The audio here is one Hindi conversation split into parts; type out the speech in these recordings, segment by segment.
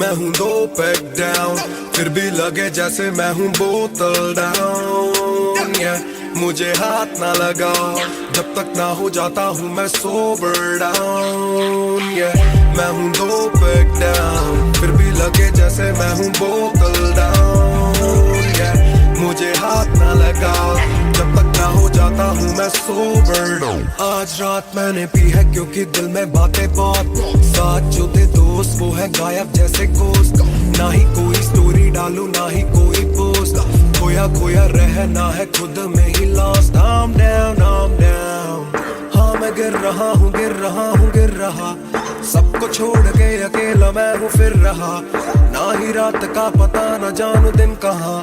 मैं हूँ 2 पैक डाउन, फिर भी लगे जैसे मैं हूँ बोतल डाउन। मुझे हाथ ना लगाओ जब तक ना हो जाता हूँ मैं सोबर डाउन। मैं हूँ 2 पैक डाउन, फिर भी लगे जैसे मैं हूँ बोतल डाउन। मुझे हाथ ना लगाओ जब तक ना हो जाता हूँ मैं सोबर डाउन। आज रात मैंने पी है क्योंकि दिल में बातें बहुत, साथ जो थे दोस्त वो है गायब जैसे गोश्त। ना ही कोई स्टोरी डालूं ना ही कोई पोस्ट, खोया खोया रहना है खुद में he lost. I'm down, I'm down। हाँ मैं गिर रहा हूँ गिर रहा हूँ गिर रहा, सबको छोड़ के अकेला मैं हूँ फिर रहा। ना ही रात का पता न जानू दिन कहाँ,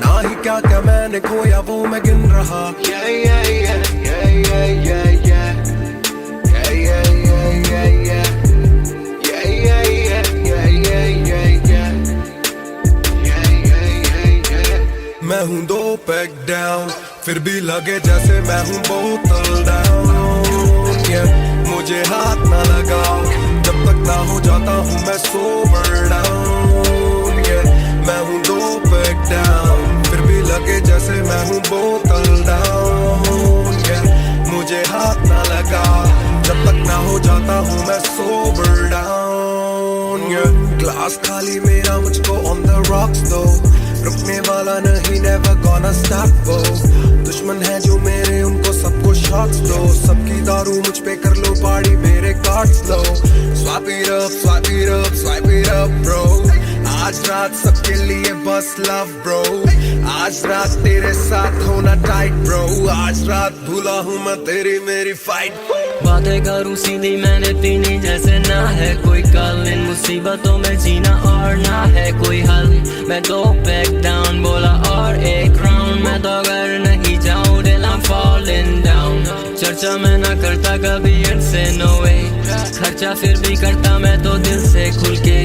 ना ही क्या क्या मैंने खोया वो मैं गिन रहा। Yeah, yeah, yeah, yeah, yeah, yeah, yeah, yeah, yeah, yeah, yeah, yeah, yeah, yeah, yeah, yeah, yeah, yeah। मैं हूँ 2 पैक डाउन, फिर भी लगे जैसे मैं हूँ बोतल डाउन। मुझे हाथ ना लगाओ जब तक ना हो जाता हूँ मैं सोबर डाउन। मैं हूँ 2 पैक डाउन, फिर भी लगे जैसे मैं हूँ बोतल डाउन। मुझे हाथ ना लगाओ जब तक ना हो जाता हूँ मैं सोबर डाउन। ग्लास खाली मेरा मुझको ऑन द रॉक्स दो, रुकने वाला नहीं never gonna stop वो। दुश्मन है जो मेरे उनको सबको शॉट्स दो, सबकी दारू मुझ पे कर लो पार्टी मेरे cards low. Swipe it up, swipe it up, swipe it up bro। आज रात सबके लिए बस लव ब्रो, आज रात तेरे साथ होना टाइट ब्रो। आज रात भूला हूँ मैं तेरी मेरी फाइट। बातें करूँ सीधी मैंने पीनी जैसे ना है कोई कल, इन मुसीबतों में जीना और ना है कोई हल। मैं 2 पैक डाउन बोला और 1 राउंड, मैं तो अगर नहीं जाऊँ दिल I'm falling down। चर्चा मैं ना करता कभी इनसे no way, खर्चा फिर भी करता मैं तो दिल से खुल के।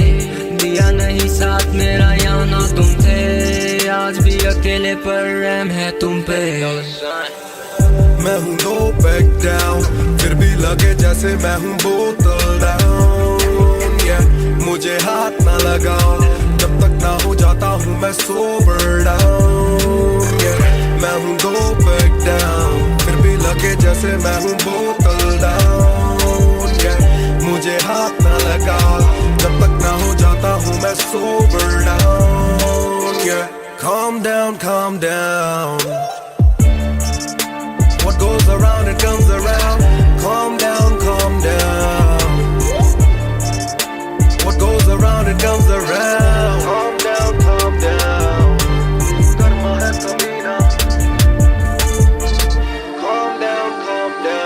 दिया नहीं साथ मेरा यहाँ ना तुम थे, आज भी अकेले पर रहम है तुम पे। मैं हूँ 2 पैक डाउन, फिर भी लगे जैसे मैं हूँ बोतल डाउन। मुझे हाथ ना लगाओ जब तक ना हो जाता हूँ मैं सोबर डाउन। मैं हूँ 2 पैक डाउन, फिर भी लगे जैसे मैं हूँ बोतल डाउन। मुझे हाथ ना लगाओ जब तक ना हो जाता हूँ मैं sober down. Calm down, calm down। What goes around it comes around। Calm down, calm down। What goes around it comes around। Calm down, calm down। Karma है कमीना। Calm down, calm down।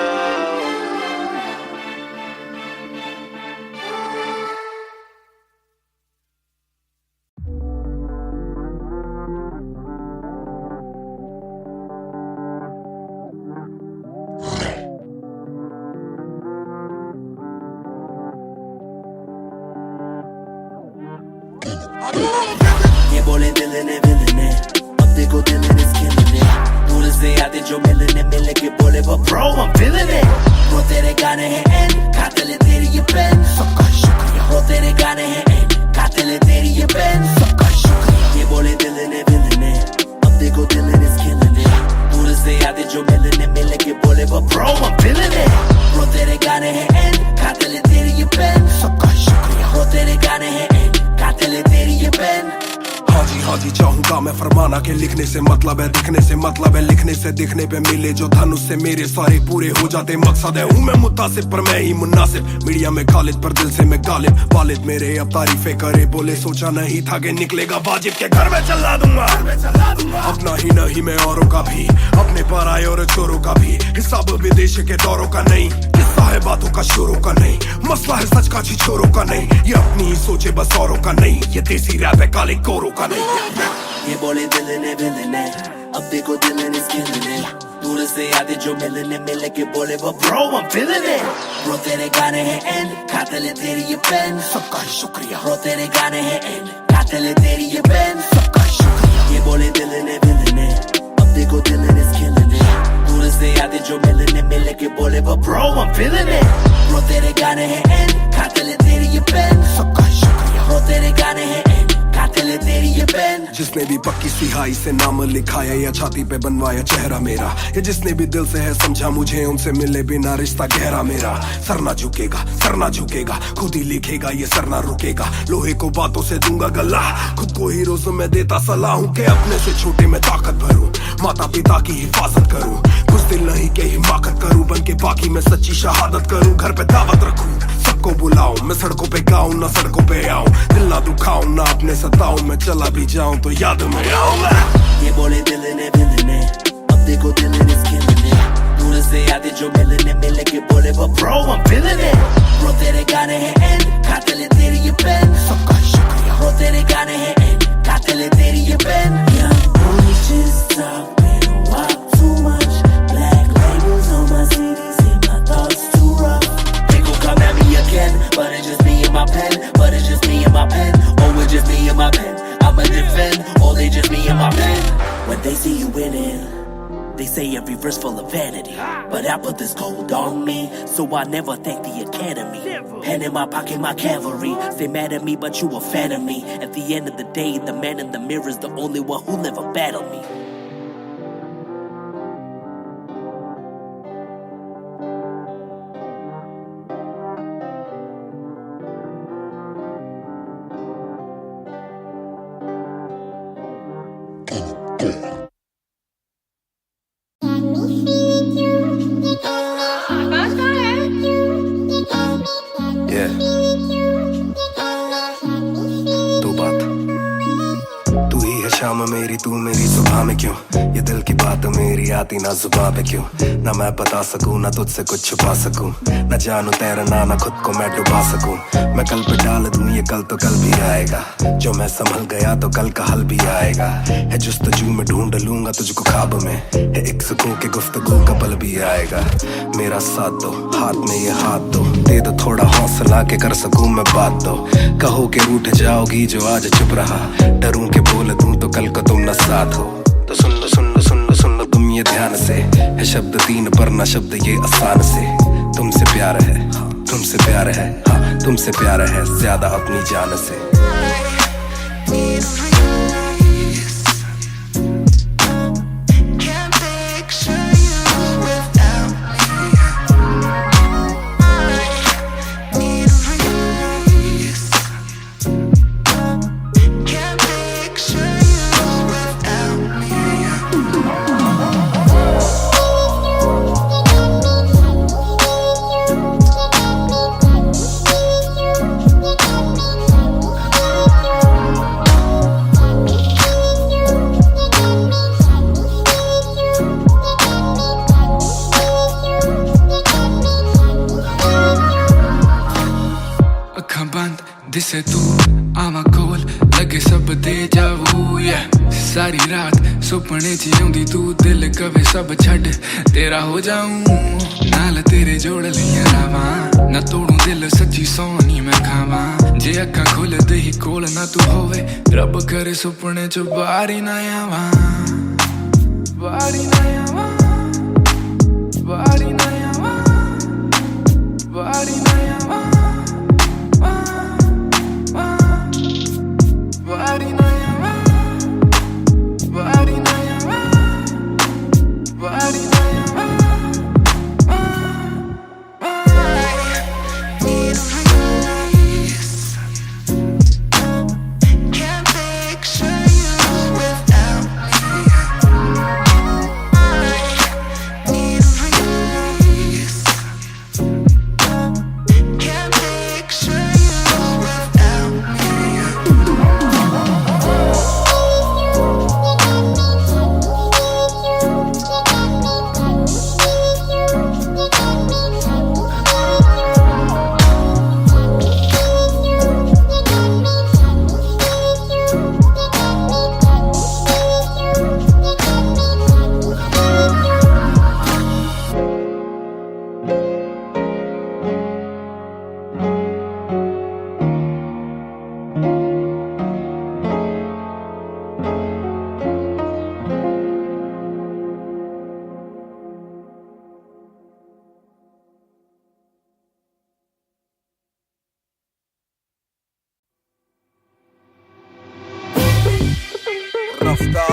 ये बोले दिल ने विल ने, अब देखो दिल ने killing it। दूर से आते जो मिलने मिलने के बोले वो bro I'm feeling it। वो तेरे गाने हैं एंड कातिल तेरी ये पेन, सबका शुक्रिया। वो तेरे गाने हैं एंड कातिल तेरी ये पेन, सबका शुक्रिया। ये बोले दिल ने विल ने, अब देखो दिल ने killing it। दूर से आते जो मिलने मिलने के बोले वो bro I'm feeling it। वो तेरे गाने हैं एंड कातिल तेरी ये पेन, सबका शुक्रिया। वो तेरे गाने हैं एंड कातिल तेरी ये पेन। हाँ जी चाहूंगा मैं फरमाना के लिखने से मतलब है दिखने से मतलब है लिखने से दिखने पे मिले जो धनुष से मेरे सारे पूरे हो जाते मकसद है। हूँ मैं मुतासिब पर मैं ही मुनासिब, मीडिया में खालिद पर दिल से मैं गालिब। वालिद मेरे अब तारीफे करे बोले सोचा नहीं था कि निकलेगा वाजिब के घर में चला दूंगा। अपना ही नहीं मैं औरों का भी, अपने पर आए और चोरों का भी, हिसाब विदेश के दौरों का नहीं। किस्सा है बातों का शोरों का नहीं, मसला है सच का छिछोरों का नहीं। ये अपनी ही सोचे बस औरों का नहीं, ये देसी रैप है काले कोरों का नहीं। ये बोले दिल ने विल ने, अब देखो दिल ने killing it। दूर से आते जो मिलने मिलने के बोले वो bro I'm feeling it। Bro तेरे गाने हैं एंड कातिल तेरी ये पेन, सबका शुक्रिया। ब्रो तेरे गाने हैं एंड कातिल तेरी ये पेन, सबका शुक्रिया। ये बोले दिल ने विल ने, अब देखो दिल ने killing it। दूर से आते जो मिलने मिलने के बोले वो bro I'm feeling it। Bro तेरे गाने हैं एंड कातिल तेरी ये पेन, सबका शुक्रिया। ब्रो वो तेरे गाने हैं एंड कातिल है तेरी ये पेन। जिसने भी पक्की सिहाई से नाम लिखाया या छाती पे बनवाया चेहरा मेरा, या जिसने भी दिल से है समझा मुझे उनसे मिले बिना रिश्ता गहरा मेरा। सर ना झुकेगा, सर ना झुकेगा, खुद ही लिखेगा ये सर ना रुकेगा। लोहे को बातों से दूंगा गला, खुद को ही रोज मैं देता सलाह हूँ कि अपने से छोटे में ताकत भरूं, माता पिता की हिफाजत करूं, कुछ दिल नहीं के हिमाकत करूं, बन के बाकी मैं सच्ची शहादत करूं, घर पे दावत रखूं, सबको बुलाऊं, मैं सड़कों पे गाऊं ना सड़कों पे आऊं, दिल ना दुखाऊं ना अपने सताऊं, मैं चला भी जाऊं तो याद में आऊं। ये बोले दिल ने विलन है, अब देखो दिल ने स्किलन है, दूर से आते जो मिलने मिले के बोले वो bro I'm feeling it। Bro तेरे गाने हैं एंड कातिल है तेरी ये पेन। सबका शुक्रिया। ब्रो तेरे गाने हैं एंड कातिल है तेरी ये pen. Young boy just talking walk too much, black labels on my CDs and my thoughts too rough। They gon' come at me again, but it's just me and my pen, but it's just me and my pen, oh it's just me and my pen, I'ma defend, oh they just me and my pen। When they see you winning, they say every verse full of vanity, but I put this gold on me, so I never thank the academy। Pen in my pocket, my cavalry, stay mad at me but you a fan of me, at the end of the day the man in the mirror is the only one who never battled me। शाम मेरी तू मेरी सुबह में क्यों, ये दिल की बात मेरी आती ना जुबान पे क्यों, ना मैं बता सकूं ना तुझसे कुछ छुपा सकूं, ना जानू तैरना ना खुद को मैं डुबा सकूं। मैं कल पे डाल दूं ये कल तो कल भी आएगा, जो मैं संभल गया तो कल का हल भी आएगा। है जुस्तजू में ढूंढ लूंगा तुझको ख्वाब में, है एक सुकून के गुफ्तगू का पल भी आएगा। मेरा साथ दो, हाथ में ये हाथ दो, दे दो थोड़ा हौसला के कर सकूं मैं बात दो। कहो के रूठ जाओगी जो आज चुप रहा, डरूं के बोल दूं तो कल को तुम न साथ हो। तो सुन लो सुन लो सुन लो सुन लो तुम ये ध्यान से, है शब्द तीन पर ना शब्द ये आसान से। तुमसे प्यार है, तुमसे प्यार है, हाँ तुमसे प्यार है ज्यादा अपनी जान से। दिसे तू आवा कोल लगे सब दे जाऊ, सारी रात सुपने च आउंदी तू, दिल कवे सब छड़ तेरा हो जाऊं, नाल तेरे जोड़ लिया रावा, ना तोड़ू दिल सच्ची सोनी मैं खावा। जे अक्खां खोल दे ही कोल ना तू होवे, रब करे सुपने च बारी ना आवा, बारी ना आवा, बारी ना आवा, बारी ना आवा, बारी ना आवा, बारी ना आवा, बारी ना आवा।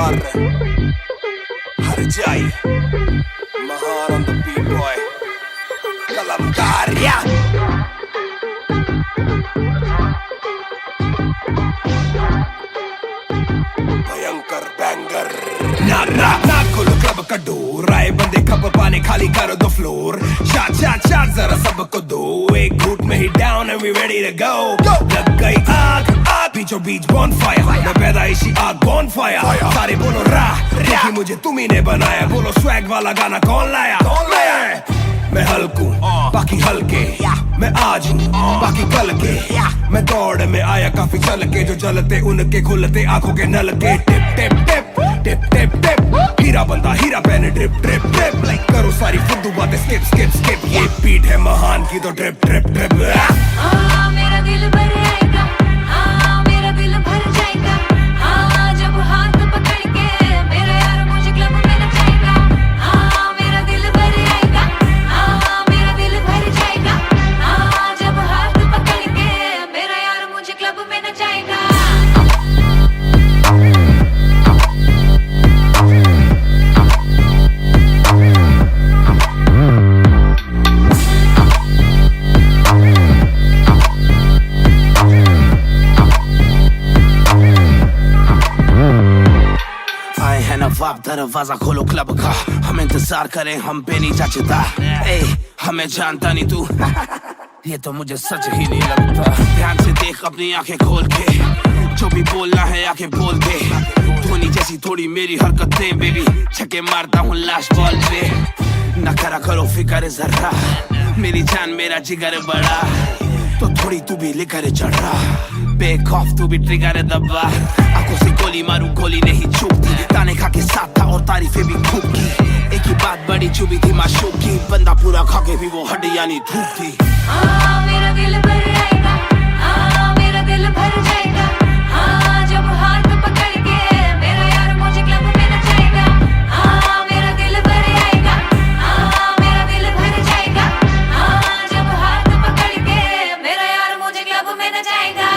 कलमकार हर जाई महान on the beat boy कलमकार या भयंकर बैंगर ना खोलो क्लब का डोर आए बंदे कप पाने खाली करो दो फ्लोर शाट जरा सबको दो एक घूट में ही down and we ready to go लग गई आग बीचों बीच बॉनफायर मैं पैदाइशी आग बॉनफायर सारे बोलो क्योंकि मुझे तुम्ही ने बनाया बोलो स्वैग वाला गाना कौन लाया मैं हल्कू बाकी हल्के मैं आज हूँ बाकी कल के मैं दौड़ में आया काफी चल के जो चलते उनके खुलते आंखों के नल के टिप टिप टिप टिप टिप टिप हीरा बंदा हीरा पहने ड्रिप ड्रिप ड्रिप लाइक करो सारी फुद्दू बातें स्किप स्किप स्किप ये बीट है महान की तो ड्रिप ड्रिप ड्रिप मेरा दिल भर आएगा मेरा दिल भर जाएगा जब हाथ पकड़ के मेरा यार मुझे क्लब में नचाएगा मेरा दिल भर आएगा मेरा दिल भर जाएगा जब हाथ पकड़ के मेरा यार मुझे क्लब में नचाएगा नवाब दरवाजा खोलो क्लब का हम इंतजार करें हम पे नहीं जचता हमें जानता नहीं तू ये तो मुझे सच ही नहीं लगता ध्यान से देख अपनी आंखें खोल के जो भी बोलना है आंखें बोल दे धोनी जैसी थोड़ी मेरी हरकतें बेबी छक्के मारता हूँ लास्ट बॉल पे न करा करो फिक्र जरा मेरी जान मेरा जिगर बड़ा तो थोड़ी तू भी लेकर चढ़ रहा बेक ऑफ तू भी ट्रिगर दबा आंखों से गोली मारू गोली नहीं चुपती ताने खा के साथ था और तारीफें भी खूब की एक ही बात बड़ी चुभी थी माशूक की बंदा पूरा खा के भी वो हड्डियां नहीं धूप थी मेरा दिल भर आएगा मेरा दिल भर जाएगा जब हाथ पकड़ के मेरा यार मुझे क्लब में नचाएगा मेरा दिल भर आएगा मेरा दिल भर जाएगा जब हाथ पकड़ के मेरा यार मुझे क्लब में नचाएगा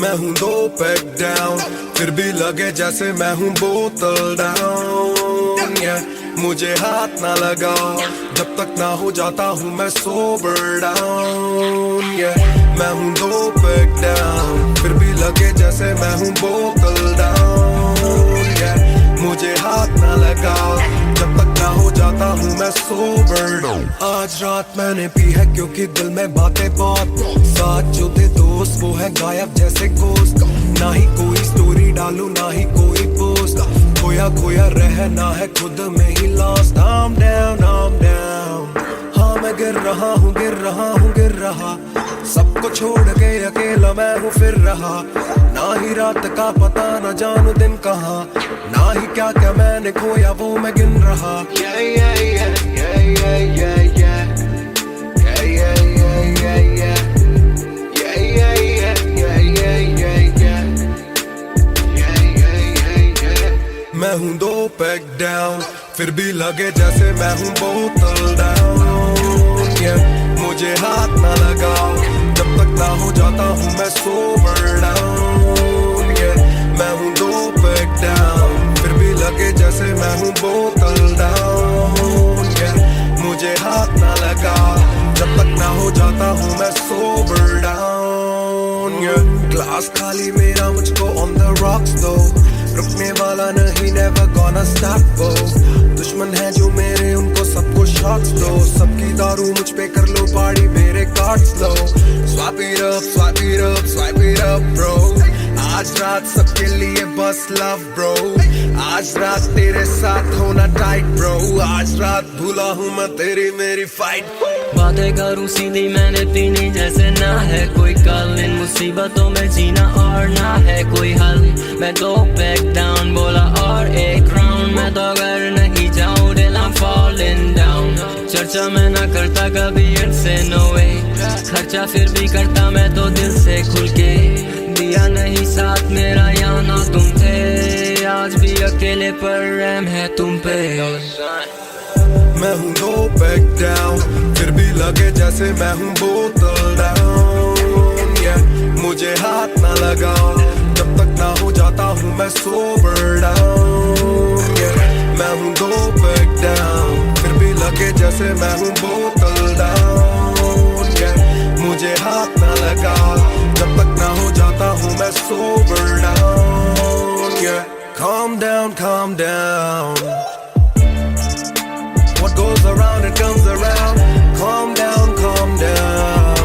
मैं हूँ 2 पैक डाउन फिर भी लगे जैसे मैं हूँ बोतल डाउन मुझे हाथ ना लगाओ जब तक ना हो जाता हूँ मैं सोबर डाउन मैं हूँ 2 पैक डाउन फिर भी लगे जैसे मैं हूँ बोतल डाउन मुझे हाथ ना लगाओ जब तक ना हो जाता हूँ मैं सोबर डाउन आज रात मैंने पी है क्योंकि दिल में बातें बहुत साथ जो थे दोस्त वो है गायब जैसे गोश्त ना ही कोई स्टोरी डालूं ना ही कोई पोस्ट खोया खोया रहना है खुद में ही लॉस्ट I'm down हाँ मैं गिर रहा हूँ गिर रहा सबको छोड़ के अकेला मैं हूँ फिर रहा ना ही रात का पता ना जानू दिन कहाँ ना ही क्या क्या मैंने खोया वो मैं गिन रहा मैं हूँ 2 पैक डाउन फिर भी लगे जैसे मैं हूँ बोतल डाउन मुझे हाथ ना लगाओ जब तक ना हो जाता हूँ मैं सोबर डाउन मैं हूँ 2 पैक डाउन फिर भी लगे जैसे मैं हूँ बोतल डाउन मुझे हाथ ना लगाओ जब तक ना हो जाता हूँ मैं सोबर डाउन ग्लास खाली मेरा मुझको ऑन द रॉक्स दो रुकने वाला नहीं never gonna stop वो दुश्मन है जो मेरे उनको सबको शॉट्स दो सबकी दारू मुझ पे कर लो पार्टी मेरे cards low swipe it up bro आज रात सबके लिए बस लव ब्रो आज रात तेरे साथ होना टाइट ब्रो आज रात भूला हूँ मैं तेरी मेरी फाइट बातें करूं सीधी मैंने पीनी जैसे ना है कोई कल, इन मुसीबतों में जीना और ना है कोई हल। मैं तो बैक डाउन बोला और एक राउंड, मैं तो अगर नहीं जाऊं दिल I'm falling down। चर्चा मैं ना करता कभी इनसे no way, खर्चा फिर भी करता मैं तो दिल से खुल के। दिया नहीं साथ मेरा यहाँ ना तुम थे, आज भी अकेले पर रहम है तुम पे। मैं हूँ no back down, फिर भी लगे जैसे मैं हूँ बोतल डाउन, yeah। मुझे हाथ ना लगाओ जब तक ना हो जाता हूँ मैं sober down, yeah। मैं हूँ no back down, फिर भी लगे जैसे मैं हूँ बोतल डाउन, yeah। मुझे हाथ ना लगाओ जब तक ना हो जाता हूँ मैं sober down, yeah। Calm down, calm down, what goes around it comes around. Calm down, calm down,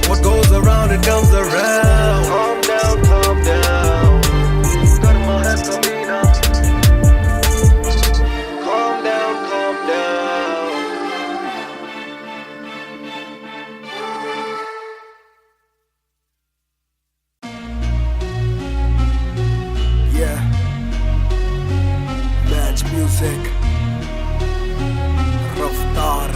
what goes around it comes around. Calm down, calm down, karma hai kabhi na. Calm down, calm down. Yeah, match music. Raftar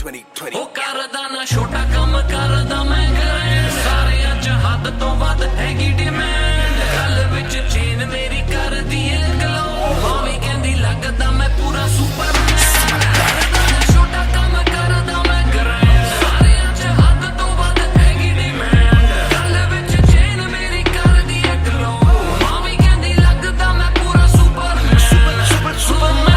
2020। ਉਹ ਕਰਦਾ ਨਾ ਛੋਟਾ ਕੰਮ ਕਰਦਾ ਮੈਂ ਗ੍ਰੈਂਡ, ਸਾਰਿਆਂ ਚ ਹੱਦ ਤੋਂ ਵੱਧ ਹੈਗੀ ਡਿਮਾਂਡ। ਗੱਲ ਵਿੱਚ ਚੇਨ ਮੇਰੀ ਕਰਦੀ ਏ ਗਲੋ, ਭਾਵੇਂ ਕਹਿੰਦੀ ਲੱਗਦਾ ਮੈਂ ਪੂਰਾ ਸੁਪਰਮੈਨ। ਕਰਦਾ ਨਾ ਛੋਟਾ ਕੰਮ ਕਰਦਾ ਮੈਂ ਗ੍ਰੈਂਡ, ਸਾਰਿਆਂ ਚ ਹੱਦ ਤੋਂ ਵੱਧ ਹੈਗੀ ਡਿਮਾਂਡ। ਗੱਲ ਵਿੱਚ ਚੇਨ ਮੇਰੀ ਕਰਦੀ ਏ ਗਲੋ, ਭਾਵੇਂ ਕਹਿੰਦੀ ਲੱਗਦਾ ਮੈਂ ਪੂਰਾ ਸੁਪਰਮੈਨ। ਸੁਪਰਮੈਨ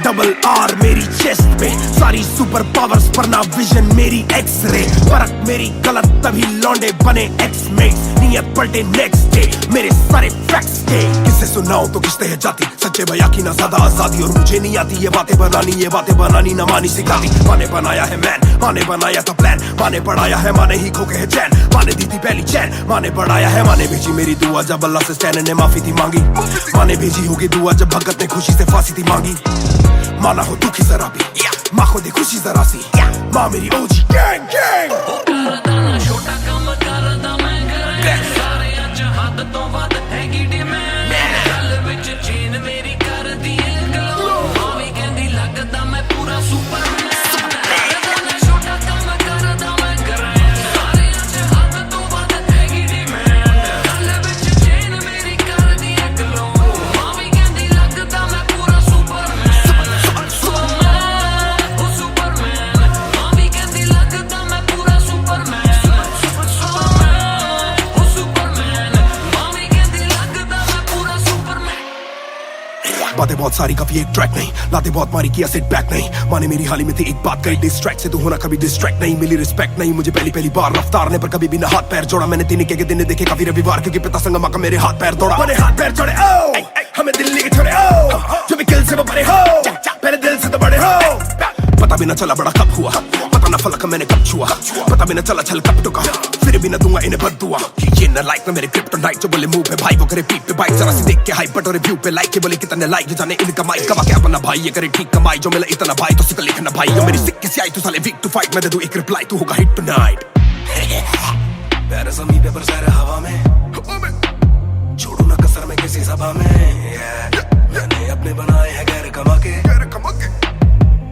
डबल आर मेरी चेस्ट पे, सारी सुपर पावर्स पर ना विजन मेरी एक्सरे। फर्क मेरी गलत तभी लौंडे बने एक्समेट्स, नियत पलटे नेक्स्ट डे मेरे सारे फैक्ट्स के। किससे सुनाऊं तो किस्ते है जाती, सच्चे भैया की ना ज्यादा आजादी। और मुझे नहीं आती ये बातें बनानी ना मानी सिखाती। माने बनाया है मैन, माने बनाया था प्लान, माने पढ़ाया है माने ही खोके है चैन। माने दी थी पहली चैन, माने बढ़ाया है माने भेजी मेरी दुआ जब अल्लाह से स्टैन ने माफी थी मांगी। माने भेजी होगी दुआ जब भगत ने खुशी से फांसी थी मांगी। माना हो दुखी जरा भी, माँ को दे खुशी जरा सी, माँ मेरी ओजी गैंग गैंग। करदा ना छोटा काम करदा मैं ग्रैंड, सारिਆਂ ਚ हद तो ਵੱਧ हैगी डिमांड। गल विच चेन मेरी करदी ए गलो, भाਵੇਂ ਕਹਿੰਦੀ ਲੱਗਦਾ मैं पूरा सुपरमैन। करदा ना छोटा काम करदा मैं ग्रैंड, सारिਆਂ ਚ हद तो ਵੱਧ हैगी डिमांड। गल विच चेन मेरी करदी ए गलो, भाਵੇਂ ਕਹਿੰਦੀ ਲੱਗਦਾ मैं पूरा सुपरमैन। बातें बहुत सारी कभी एक ट्रैक नहीं, लाते बहुत मारी किया सेट बैक नहीं। माने मेरी हाल ही में थी एक बात कही, डिस्ट्रैक्ट से तू होना कभी डिस्ट्रैक्ट नहीं। मिली रिस्पेक्ट नहीं मुझे पहली बार रफ्तार ने, पर कभी भी ना हाथ पैर जोड़ा मैंने। दिन के दिन देखे काफी रविवार, क्योंकि पिता संगमा का मेरे हाथ पैर दौड़ा। मैंने हाथ पैर जोड़े ओ हमें दिल्ली के छोड़े ओ, जो भी किल से वो बड़े हो, पहले दिल से तो बड़े हो। पता भी ना चला बड़ा कब हुआ, पता ना फलक मैंने कब छुआ, पता भी ना चला छल कब टुका, फिर भी ना दूंगा इन्हें बददुआ। ये ना लाइक ना मेरे क्रिप्टोनाइट, जो बोले मुंह पे भाई वो करे पीठ पे बाइक। जरा सी देख के हाइप बट और रिव्यू पे लाइक के बोले कितने लाइक, जाने इनका माइक कमा क्या बना भाई। ये करे ठीक कमाई जो मिला इतना भाई, तो सिक्का लिखना भाई। जो मेरी सिक्की सी आई तो साले वीक टू फाइट, मैं दे दूं एक रिप्लाई तू होगा हिट टुनाइट। पैर जमीन पे बरसा रहा हवा में, छोड़ू ना कसर में किसी सभा में। मैंने अपने बनाए हैं गैर कमा के,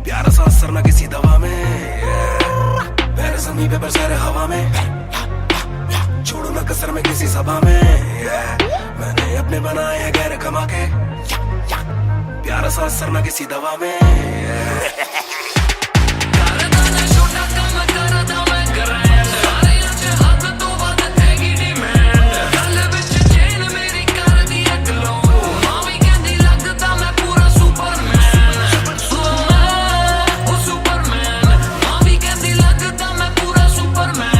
प्यारा सा असर ना किसी दवा में। पैर जमीन पे बरसा रहा हवा में, छोड़ू ना कसर में किसी सभा में। मैंने अपने बनाए हैं गैर कमा के, प्यारा सा असर ना किसी दवा में। करदा ना छोटा काम करदा मैं ग्रैंड, सारिਆਂ ਚ हद तो ਵੱਧ हैगी डिमांड। गल विच चेन मेरी करदी ए गलो, भाਵੇਂ ਕਹਿੰਦੀ ਲੱਗਦਾ मैं पूरा सुपरमैन। सुपरमैन भाਵੇਂ ਕਹਿੰਦੀ ਲੱਗਦਾ मैं पूरा सुपरमैन।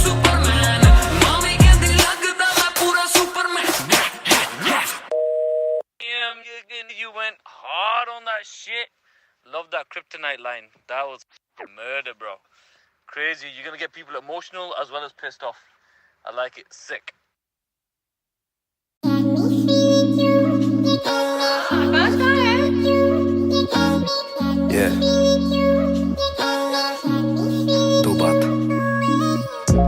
सुपरमैन भाਵੇਂ ਕਹਿੰਦੀ ਲੱਗਦਾ मैं पूरा Superman. You went hard on that shit. Love that kryptonite line. That was murder, bro. Crazy. You're gonna get people emotional as well as pissed off. I like it. Sick. Yeah. दो बात,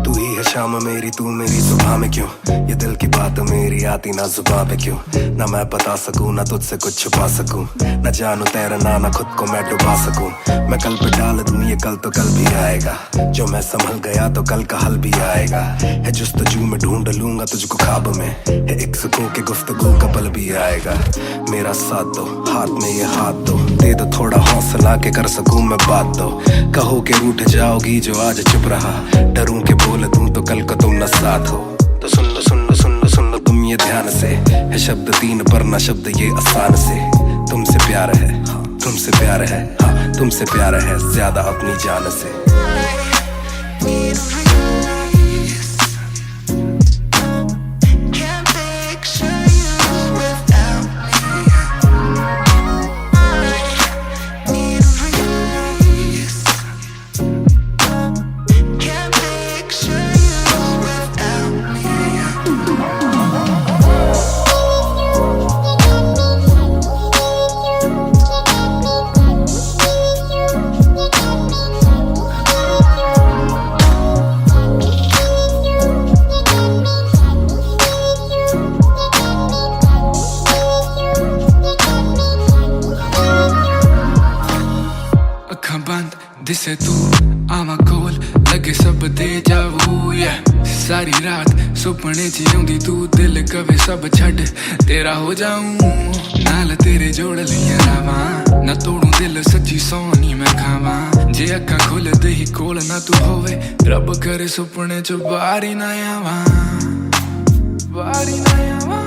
तू ही है शाम मेरी, तू मेरी सुबह में क्यों? ये दिल की बात मेरी आती ना जुबां पे क्यों? ना मैं बता सकूं ना तुझसे कुछ छुपा सकूं, ना जानू तैरना ना खुद को मैं डुबा सकूं। मैं कल पे डाल दूं ये कल तो कल भी आएगा, जो मैं संभल गया तो कल का हल भी आएगा। है जुस्तजू में ढूंढ लूंगा तुझको ख्वाब में, है एक सुकून के गुफ्तगू का पल भी आएगा। मेरा साथ दो, हाथ में ये हाथ दो, दे दो थोड़ा हौसला के कर सकूं मैं बात दो। कहो के रूठ जाओगी जो आज चुप रहा, डरूं के बोल दूं तो कल को तुम न साथ हो। तो सुन लो सुन लो सुन लो सुन लो तुम ये ध्यान से, है शब्द तीन पर ना शब्द ये आसान से। तुमसे प्यार है, हाँ तुमसे प्यार है, हाँ तुमसे प्यार है ज्यादा अपनी जान से। दिसे तू आवा कोल लगे सब दे जावू, सारी रात सुपने च आउंदी तू, दिल कवे सब छड़ तेरा हो जाऊं। नाल तेरे जोड़ लिया रावा, ना तोड़ू दिल सच्ची सोनी मैं खावा। जे अक्खां खोल दे ही कोल ना तू होवे, रब करे सुपने च बारी ना आवा, बारी ना आवा,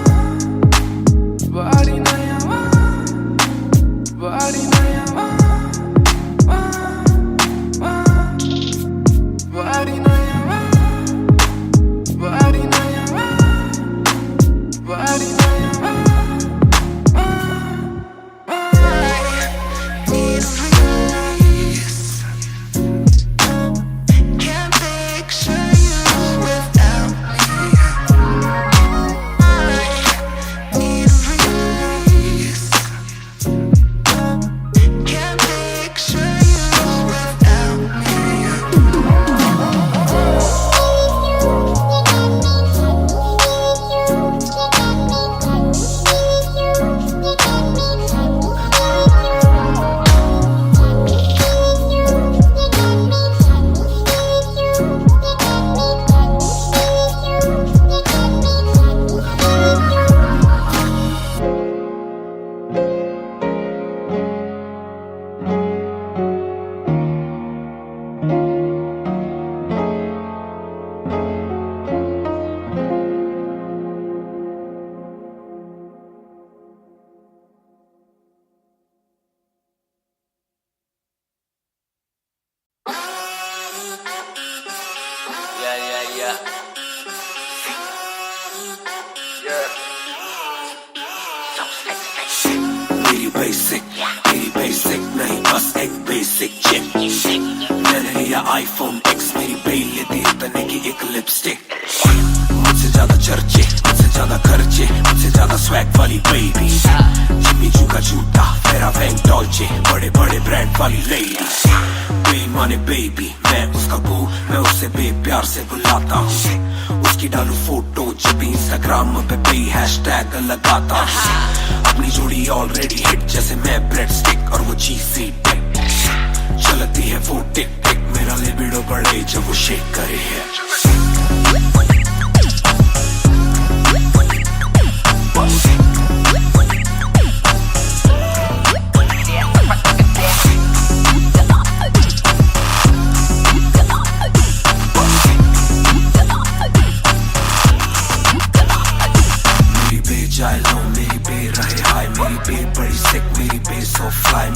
बारी ना आवा, बारी ना आवा। Body na yawa, body na yawa, body na yawa, need a release. Can't picture you without me. Need a release. Can't picture you without me. मेरी बेसिक नहीं बस एक बेसिक चिप। मैंने लिया आईफोन X, मेरी बेल लेती इतने की एक लिपस्टिक। मुझसे ज्यादा चर्चे, मुझसे ज्यादा खर्चे, मुझसे ज्यादा स्वैग वाली बेबी। जिम्मी चू का जूता, फेरा वैंग डॉल्चे, बड़े बड़े ब्रांड वाली लेडी। बेईमाने बेबी, मैं उसका बू, मैं उसे बेप्यार से बुलाता हूँ। उसकी डालू फोटो जब भी इंस्टाग्राम पे बे हैशटैग लगाता हूँ। अपनी जोड़ी ऑलरेडी हिट जैसे मैं ब्रेड स्टिक और वो चीज़ी टिक। चलती है वो टिक टिक, मेरा लिबिडो बढ़े जब वो शेक करे है।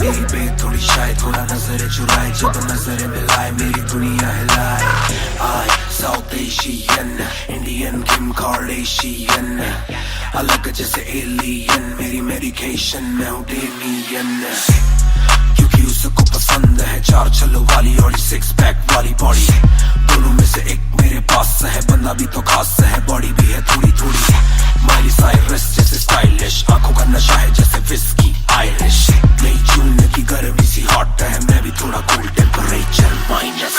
मेरी बे थोड़ी शाय, थोड़ा नजर चुराए, जब नजर मिलाए मेरी दुनिया हिलाए। आई साउथ एशियन, इंडियन किम कार्डेशियन, अलग जैसे एलियन, मेरी मेडिकेशन मैं हूँ डेमियन। क्योंकि 4 चलो वाली और 6 पैक वाली बॉडी, दोनों में से एक मेरे पास है, बंदा भी तो खास है, बॉडी भी है थोड़ी थोड़ी, माइली साइरस जैसे स्टाइलिश, आंखों का नशा है जैसे विस्की आयरिश, मई जून की गर्मी सी हॉट है, मैं भी थोड़ा cool temperature minus.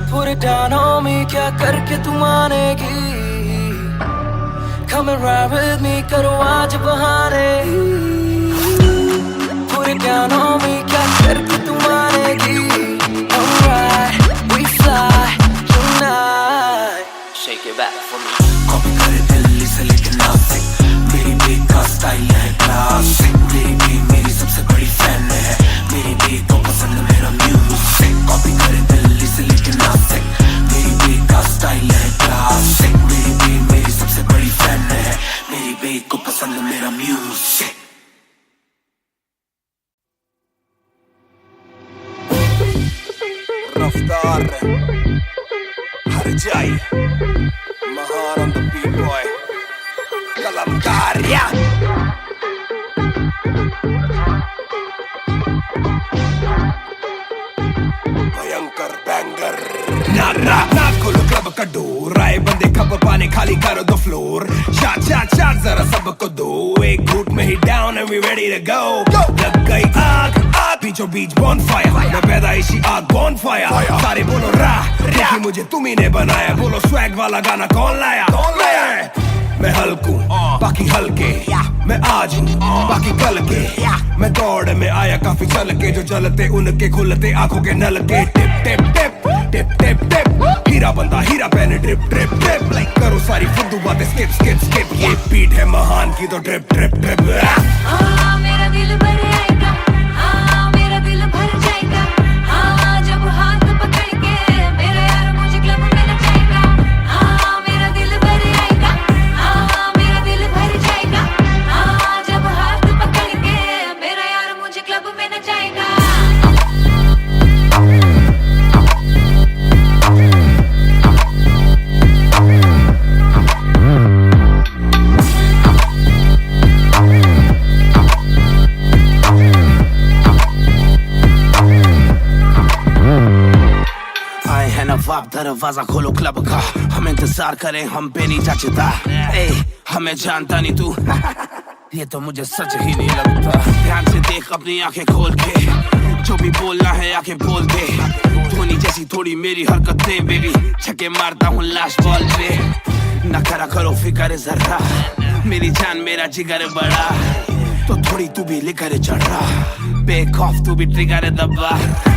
Put it down on me, क्या करके तू मानेगी? Come and ride with me, करो आज बहाने। Put it down on me, क्या करके तू मानेगी? Alright, we fly tonight. Shake it back for me. Copy करे दिल्ली से लेके नासिक, मेरी बेग का स्टाइल है क्लासिक, मेरी बेग मेरी सबसे बड़ी फैन है, मेरी बेग को पसंद मेरा म्यूजिक, कॉपी करे दिल्ली से लेके नासिक, मेरी बेग का स्टाइल है क्लासिक, मेरी बेग मेरी सबसे बड़ी फैन है, मेरी बेग को पसंद मेरा म्यूजिक। रफ्तार हर जाई महान on the beat boy कलमकार या भयंकर बैंगर ना खोलो क्लब का डोर, आए बंदे खबर पाने खाली करो द फ्लोर, शाट जरा सबको दो, एक घूट में ही down and we ready to go, लग गई आग बीचों बीच बॉनफायर, मैं पैदाइशी आग बॉनफायर, सारे बोलो क्योंकि मुझे तुम ही ने बनाया, बोलो स्वैग वाला गाना कौन लाया? मैं हल्कू बाकी हल्के, मैं आज हूँ बाकी कल के, मैं दौड़ में आया काफी चल के, जो चलते उनके खुलते आंखों के नल के, टिप टिप टिप टिप टिप टिप, हीरा बंदा हीरा पहने ड्रिप ड्रिप ड्रिप, करो सारी फुद्दू बातें स्किप स्किप स्किप, ये बीट है महान की तो ड्रिप ड्रिप ड्रिप। मेरा दिल भर आएगा, मेरा दिल भर जाएगा, जब हाथ पकड़ के मेरा यार मुझे क्लब में नचाएगा, मेरा दिल भर आएगा, मेरा दिल भर जाएगा, जब हाथ पकड़ के मेरा यार मुझे क्लब में नचाएगा। नवाब दरवाजा खोलो क्लब का, हम इंतजार करें हम पे नहीं जचता, हमें जानता नहीं तू ये तो मुझे सच ही नहीं लगता, ध्यान से देख अपनी आंखें खोल के, जो भी बोलना है आके बोल दे, धोनी जैसी थोड़ी मेरी हरकतें बेबी, छक्के मारता हूँ लास्ट बॉल पे, न करा करो फिक्र जरा, मेरी जान मेरा जिगर बड़ा, तो थोड़ी तू भी लेकर चढ़ रहा, बेक ऑफ तू भी ट्रिगर दबा,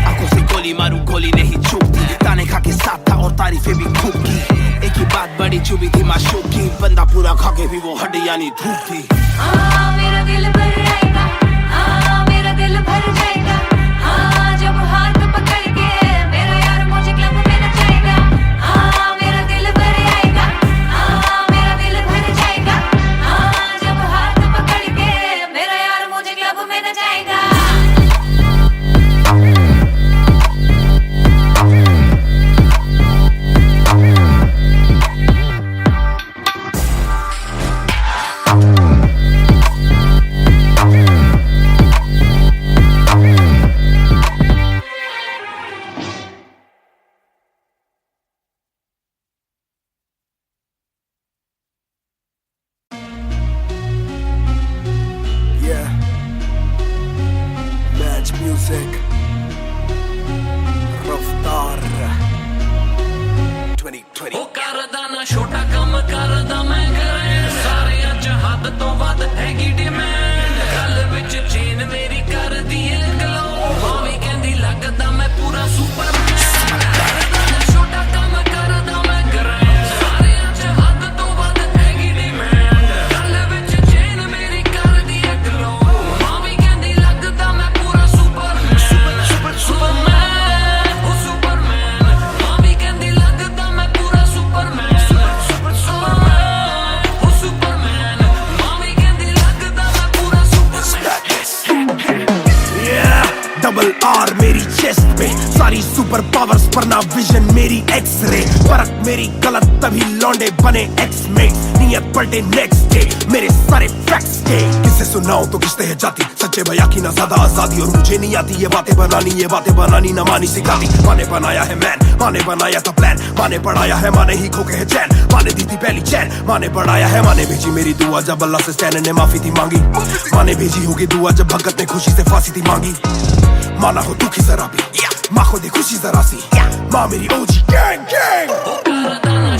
आंखों से गोली मारूं गोली नहीं चूकती, ताने खा के साथ था और तारीफें भी खूब की, एक ही बात बड़ी चुभी थी माशूक की, बंदा पूरा खा के भी वो हड्डियां नहीं धूप थी। मेरा दिल भर आएगा, मेरा दिल भर जाएगा, जब हाथ पकड़ के मेरा यार मुझे क्लब में नचाएगा, मेरा दिल भर आएगा, मेरा दिल भर जाएगा, जब हाथ पकड़ के मेरा यार मुझे क्लब में नचाएगा। Music रफ्तार 2020 ਉਹ ਕਰਦਾ ਨਾ ਛੋਟਾ ਕੰਮ ਕਰਦਾ ਮੈਂ ਗ੍ਰੈਂਡ, ਸਾਰਿਆਂ ਚ ਹੱਦ ਤੋਂ ਵੱਧ ਹੈਗੀ ਡਿਮਾਂਡ, ਗੱਲ ਵਿੱਚ ਚੇਨ ਮੇਰੀ ਕਰਦੀ ਏ ਗਲੋ, ਭਾਵੇਂ ਕਹਿੰਦੀ ਲੱਗਦਾ ਮੈਂ ਪੂਰਾ ਸੁਪਰਮੈਨ, ਕਰਦਾ ਨਾ ਛੋਟਾ ਕੰਮ ਕਰਦਾ ਮੈਂ ਗ੍ਰੈਂਡ, ਸਾਰਿਆਂ ਚ ਹੱਦ ਤੋਂ ਵੱਧ ਹੈਗੀ ਡਿਮਾਂਡ, ਗੱਲ ਵਿੱਚ ਚੇਨ ਮੇਰੀ ਕਰਦੀ ਏ ਗਲੋ, ਭਾਵੇਂ ਕਹਿੰਦੀ ਲੱਗਦਾ ਮੈਂ ਪੂਰਾ ਸੁਪਰਮੈਨ, ਸੁਪਰਮੈਨ, ਉਹ ਸੁਪਰਮੈਨ, ਭਾਵੇਂ ਕਹਿੰਦੀ ਲੱਗਦਾ ਮੈਂ ਪੂਰਾ ਸੁਪਰਮੈਨ, ਸੁਪਰਮੈਨ, ਉਹ ਸੁਪਰਮੈਨ, ਭਾਵੇਂ ਕਹਿੰਦੀ ਲੱਗਦਾ ਮੈਂ ਪੂਰਾ ਸੁਪਰਮੈਨ। डबल आर मेरी चेस्ट पे, सारी सुपर पावर्स पर ना विजन मेरी एक्सरे, फर्क मेरी गलत तभी लौंडे बने एक्समेट्स, नियत पलटे नेक्स्ट डे, मेरे सारे फैक्ट्स के किसे सुनाऊं तो किसते है जाती, सच्चे भैया की ना ज्यादा आजादी, और मुझे नहीं आती ये बातें बनानी ना मानी सिखाती। माने बनाया है मैन, माने बनाया था प्लान, माने पढ़ाया है, माने ही खो के है चैन, माने दी थी पहली चैन, माने पढ़ाया है, माने भेजी मेरी दुआ जब अल्लाह से स्टैन ने माफी थी मांगी, माने भेजी होगी दुआ जब भगत ने खुशी से फांसी थी मांगी। माना हो दुखी जरा भी, माँ को दे खुशी जरा सी, माँ मेरी ओजी गैंग गैंग।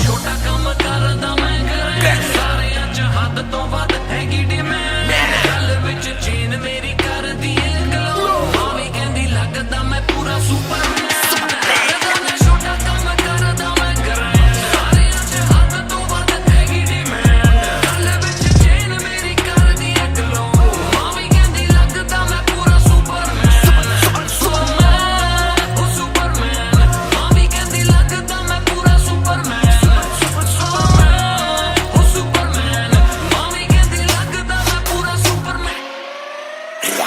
छोटा काम करदा मैं करें, सारे अच हद तो वध हैगी डिमांड, गल विच चेन मेरी कर दी ग्लो, मावी कहंदी लगदा मैं पूरा सुपरमैन। छोटा काम करदा मैं करें, सारे अच हद तो वध हैगी डिमांड, गल विच चेन मेरी कर दी ग्लो, मावी कहंदी लगदा मैं पूरा सुपरमैन। सुपरमैन, ओ सुपरमैन, मावी कहंदी लगदा मैं पूरा सुपरमैन।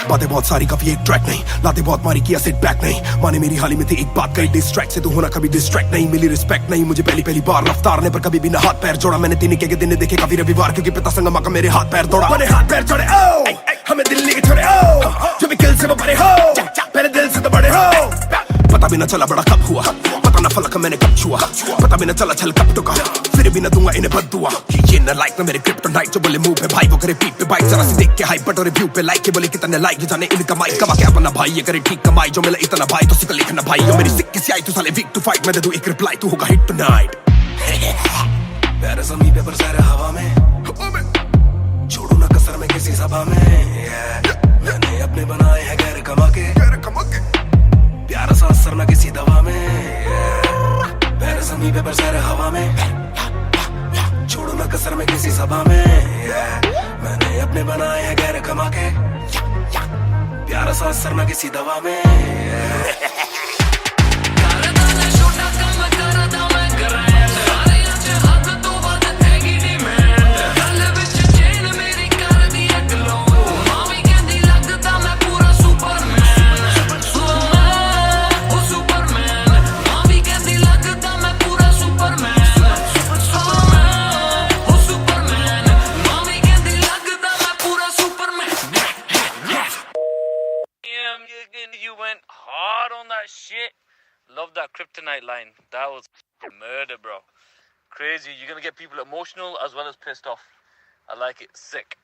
बातें बहुत सारी कभी एक ट्रैक नहीं, लाते बहुत मारी किया सेट बैक नहीं, माने मेरी हाल ही में थी एक बात कही, डिस्ट्रैक्ट से तू होना कभी डिस्ट्रैक्ट नहीं, मिली रिस्पेक्ट नहीं मुझे पहली बार रफ्तार ने, पर कभी भी ना हाथ पैर जोड़ा, मैंने तीन के दिन देखे काफी रविवार, क्योंकि पिता संगमा का मेरे हाथ पैर दौड़ा, मैंने हाथ पैर जोड़े ओ हमें दिल्ली के छोड़े ओ, जो भी किल से वो बड़े हो, मेरे दिल से तो बड़े हो। पता भी ना चला बड़ा कब हुआ, पता ना फलक मैंने कब छुआ, पता भी ना चला छल कब टुका, फिर भी ना दूंगा इन्हें बददुआ। ये ना लाइक ना मेरे क्रिप्टोनाइट, जो बोले मुंह पे भाई वो करे पीठ पे बाइक, जरा सी देख के हाइप बट और रिव्यू पे लाइक के बोले कितने लाइक, ये जाने इनका माइक कमा के अपना भाई, ये करे ठीक कमाई, जो मिला इतना भाई तो सिक्का लिखना भाई, जो मेरी सिक्के से आई तू साले वीक टू फाइट, मैं दे दूं एक रिप्लाई तू होगा हिट टुनाइट। प्यारे ज़मीन पे बरसाए हवा में, छोड़ू ना कसर में किसी सभा में, मैंने अपने बनाए हैं गैर कमा के, प्यारा सा असर ना किसी दवा में, पैर ज़मीन पे बरसाए हवा में, छोड़ो ना कसर में किसी सभा में, मैंने अपने बनाए हैं गैर कमा के, प्यारा सा असर ना किसी दवा में। You went hard on that shit. Love that kryptonite line. That was murder, bro. Crazy. You're gonna get people emotional as well as pissed off. I like it. Sick.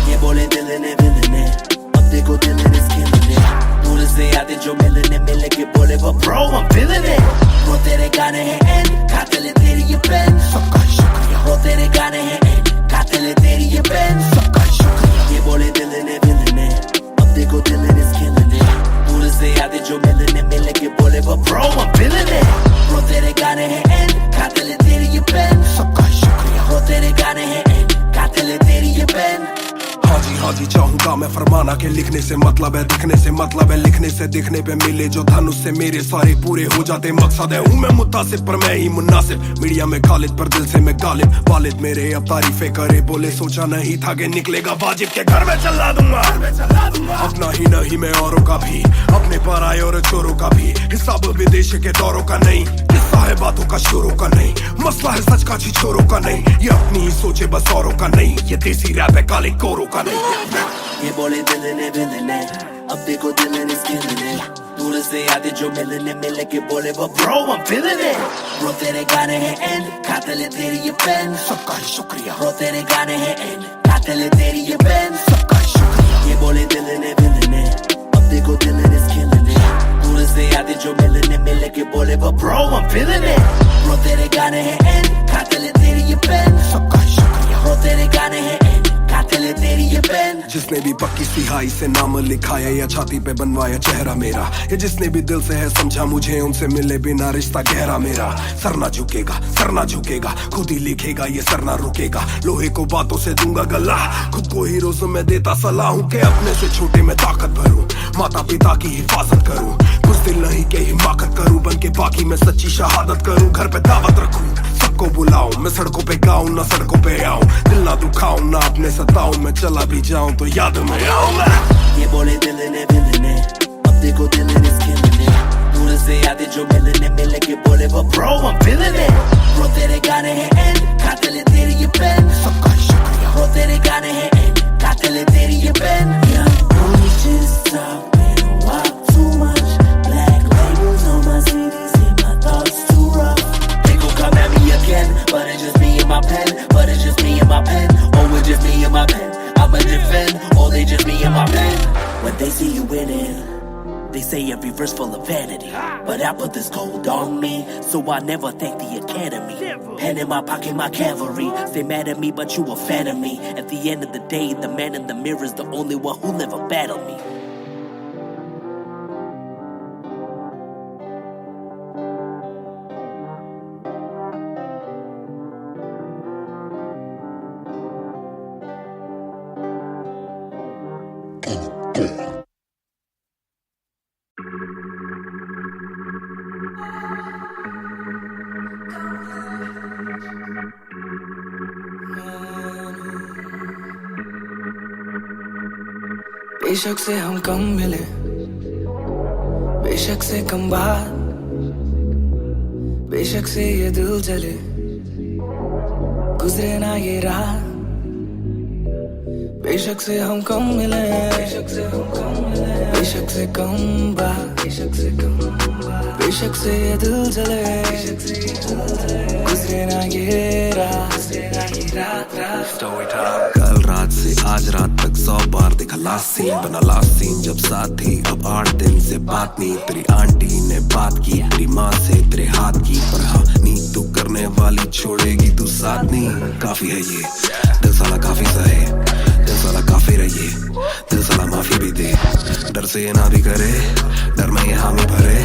ये बोले दिल ने विलन है, अब देखो दिल ने स्किलन है, दूर से आते जो मिलने मिलने के बोले वो ब्रो I'm feeling it, वो तेरे गाने हैं एंड कातिल है तेरी ये पेन, सबका शुक्रिया, वो तेरे गाने हैं एंड कातिल है तेरी ये पेन, सबका शुक्रिया। ये बोले दिल ने विलन है, अब देखो दिल ने स्किलन है, दूर से आते जो मिलने मिलने के बोले वो ब्रो I'm feeling it, वो तेरे गाने हैं एंड कातिल है तेरी ये पेन, सबका शुक्रिया, वो तेरे गाने हैं एंड कातिल है तेरी ये पेन। हाँ जी चाहूंगा मैं फरमाना के लिखने से मतलब है दिखने से मतलब है, लिखने से दिखने पे मिले जो धनुष से मेरे सारे पूरे हो जाते मकसद है, हूँ मैं मुतासिब पर मैं ही मुनासिब, मीडिया में खालिद पर दिल से मैं गालिब, वालिद मेरे अब तारीफे करे बोले सोचा नहीं था कि निकलेगा वाजिब के घर में चला दूंगा, अपना ही नहीं मैं औरों का भी, अपने पर आए और चोरों का भी, हिसाब विदेश के दौरों का नहीं, किस्सा है बातों का शोरों का नहीं, मसला है सच का छिछोरों का नहीं, ये अपनी ही सोचे बस औरों का नहीं, ये देसी रैप है काले कोरों का नहीं। ये बोले दिल ने विलन है, अब देखो दिल ने स्किलन है, दूर से आते जो मिलने मिलने के बोले वो bro I'm feeling it, bro तेरे गाने हैं एंड कातिल है तेरी ये पेन, सबका ही शुक्रिया, ब्रो तेरे गाने हैं एंड कातिल है तेरी ये पेन, सबका ही शुक्रिया। ये बोले दिल ने विलन है, अब देखो दिल ने स्किलन है, दूर से आते जो मिलने मिलने के बोले वो bro I'm feeling it, bro तेरे गाने हैं एंड कातिल है तेरी ये पेन, सबका ही शुक्रिया, ब्रो तेरे गाने हैं एंड कातिल है तेरी ये पेन। जिसने भी पक्की सिहाई से नाम लिखाया या छाती पे बनवाया चेहरा मेरा, ये जिसने भी दिल से है समझा मुझे उनसे मिले बिना रिश्ता गहरा मेरा, सर ना झुकेगा खुद ही लिखेगा ये सर ना रुकेगा, लोहे को बातों से दूंगा गला, खुद को हीरोज में देता सलाह हूँ कि अपने से छोटे में ताकत भरूं, माता पिता की हिफाजत करूं, दिल नहीं के हिमाकत करूं, बन के बाकी मैं सच्ची शहादत करूं। घर पे दावत रखूं, सबको बुलाऊं, मैं सड़कों पे गाऊं ना सड़कों पे आऊं, दिल ना दुखाऊं ना अपने सताऊं, मैं चला भी जाऊं तो याद में आऊं मैं। ये बोले दिल ने अब देखो दिल ने दूर से आते जो मिलने के बोले वो bro I'm feeling it bro, तेरे गाने हैं एंड खाते ले तेरी ये पेन, सबका शुक्रिया bro तेरे गाने हैं एंड खाते ले तेरी ये pen. Only just talk, they don't walk too much, black labels on my CDs, and my thoughts too rough. They gon' come at me again, but it's just me and my pen, but it's just me and my pen, oh it's just me and my pen, I'ma defend, oh they just me and my pen. When they see you winning, they say every verse full of vanity, but I put this gold on me, so I never thank the academy. Pen in my pocket, my cavalry. Stay mad at me, but you a fan of me. At the end of the day, the man in the mirror is the only one who never battled me. बेशक से हम कम मिले, बेशक से कम बात, बेशक से ये दिल जले, गुजरे ना ये रात। बेशक से हम कम मिले, बेशक से हम कम मिले, बेशक से कम बात, बेशक से कम बात, बेशक से ये दिल जले, बेशक से ये दिल जले, गुजरे ना ये रात, गुजरे ना ये रात। कल रात से आज रात तक 100 बार देखा लास्ट सीन, बना लास्ट सीन जब साथ थी, अब 8 दिन से बात नहीं। तेरी आंटी ने बात की, तेरी माँ से तेरे हाथ की, पर हाँ नींद तू करने वाली छोड़ेगी तू साथ नहीं। काफी है ये दिल साला काफी सहे, दिल साला काफी रहिए, दिल साला माफी भी दे, डर से ये ना भी करे, डर में ये हामी भरे।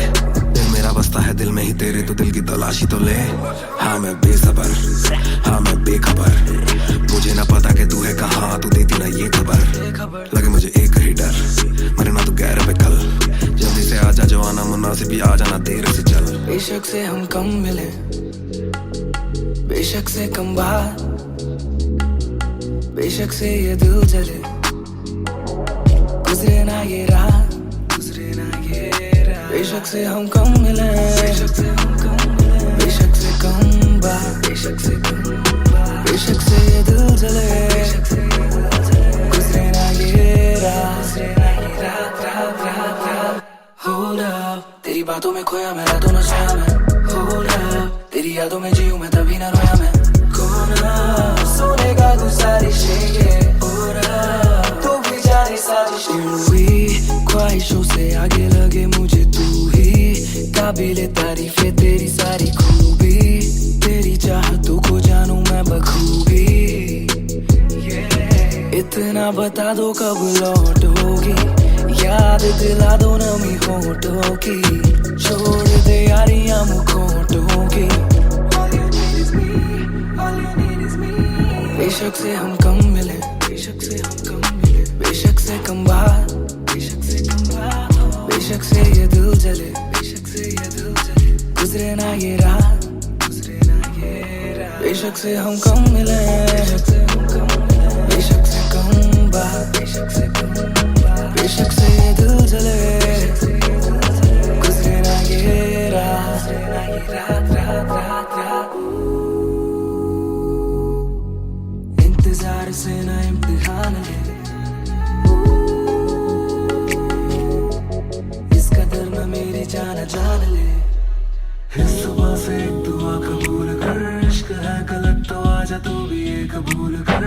दिल मेरा बसता है दिल में ही तेरे, तो दिल की तलाशी तो ले। हाँ मैं बेसबर, हाँ मैं बेखबर, मुझे ना पता कि तू है कहाँ, तू देती ना ये खबर। लगे मुझे एक ही डर, मरे ना तू गैर पे कल, जल्दी से आजा जो आना मुनासिब, आ जाना देर से चल। बेशक से हम कम मिले, बेशक से कम बात, बेशक से ये दिल जले, गुजरे ना ये रात, गुजरे ना ये रात। बेशक से हम कम मिले, बेशक से हम कम मिले, बेशक से कम बात, बेशक से कम बात, बेशक से ये दिल जले, बेशक से ये दिल जले, गुजरे ना ये रात, गुजरे ना ये रात, रात, रात, रात। Hold up, तेरी बातों में खोया मैं, रातों न सोया मैं। Hold up, तेरी यादों में जीऊं मैं, तभी न रोया मैं। कोना सोने का गुजारिश है, तू भी जाने साजिश हुई, ख्वाहिशों से आगे लगे मुझे तू ही, काबिले तारीफ है तेरी सारी खूबी, तेरी चाहतों को जानूं मैं बखूबी। इतना बता दो कब लौटोगी, याद दिला दो नमी होठों की, छोड़ दे यारियां मुखोटों की। बेशक से हम कम मिले, बेशक से हम कम मिले, बेशक से कम बात, बेशक से कम बात, बेशक से ये दिल जले, बेशक से ये दिल जले, गुजरे ना ये रात, गुजरे ना ये रात। बेशक से हम कम मिले, बेशक से हम कम मिले, बेशक से कम बात, बेशक से कम बात, बेशक से ये दिल जले, बेशक से ये दिल जले, गुजरे ना ये रात, गुजरे ना ये रात, रात, रात, रात। इंतजार से ना इम्तिहान ले, इस कदर न मेरी जान जान ले। इस सुबह से एक दुआ कबूल कर, इश्क है गलत तो आजा तू भी ये कबूल कर।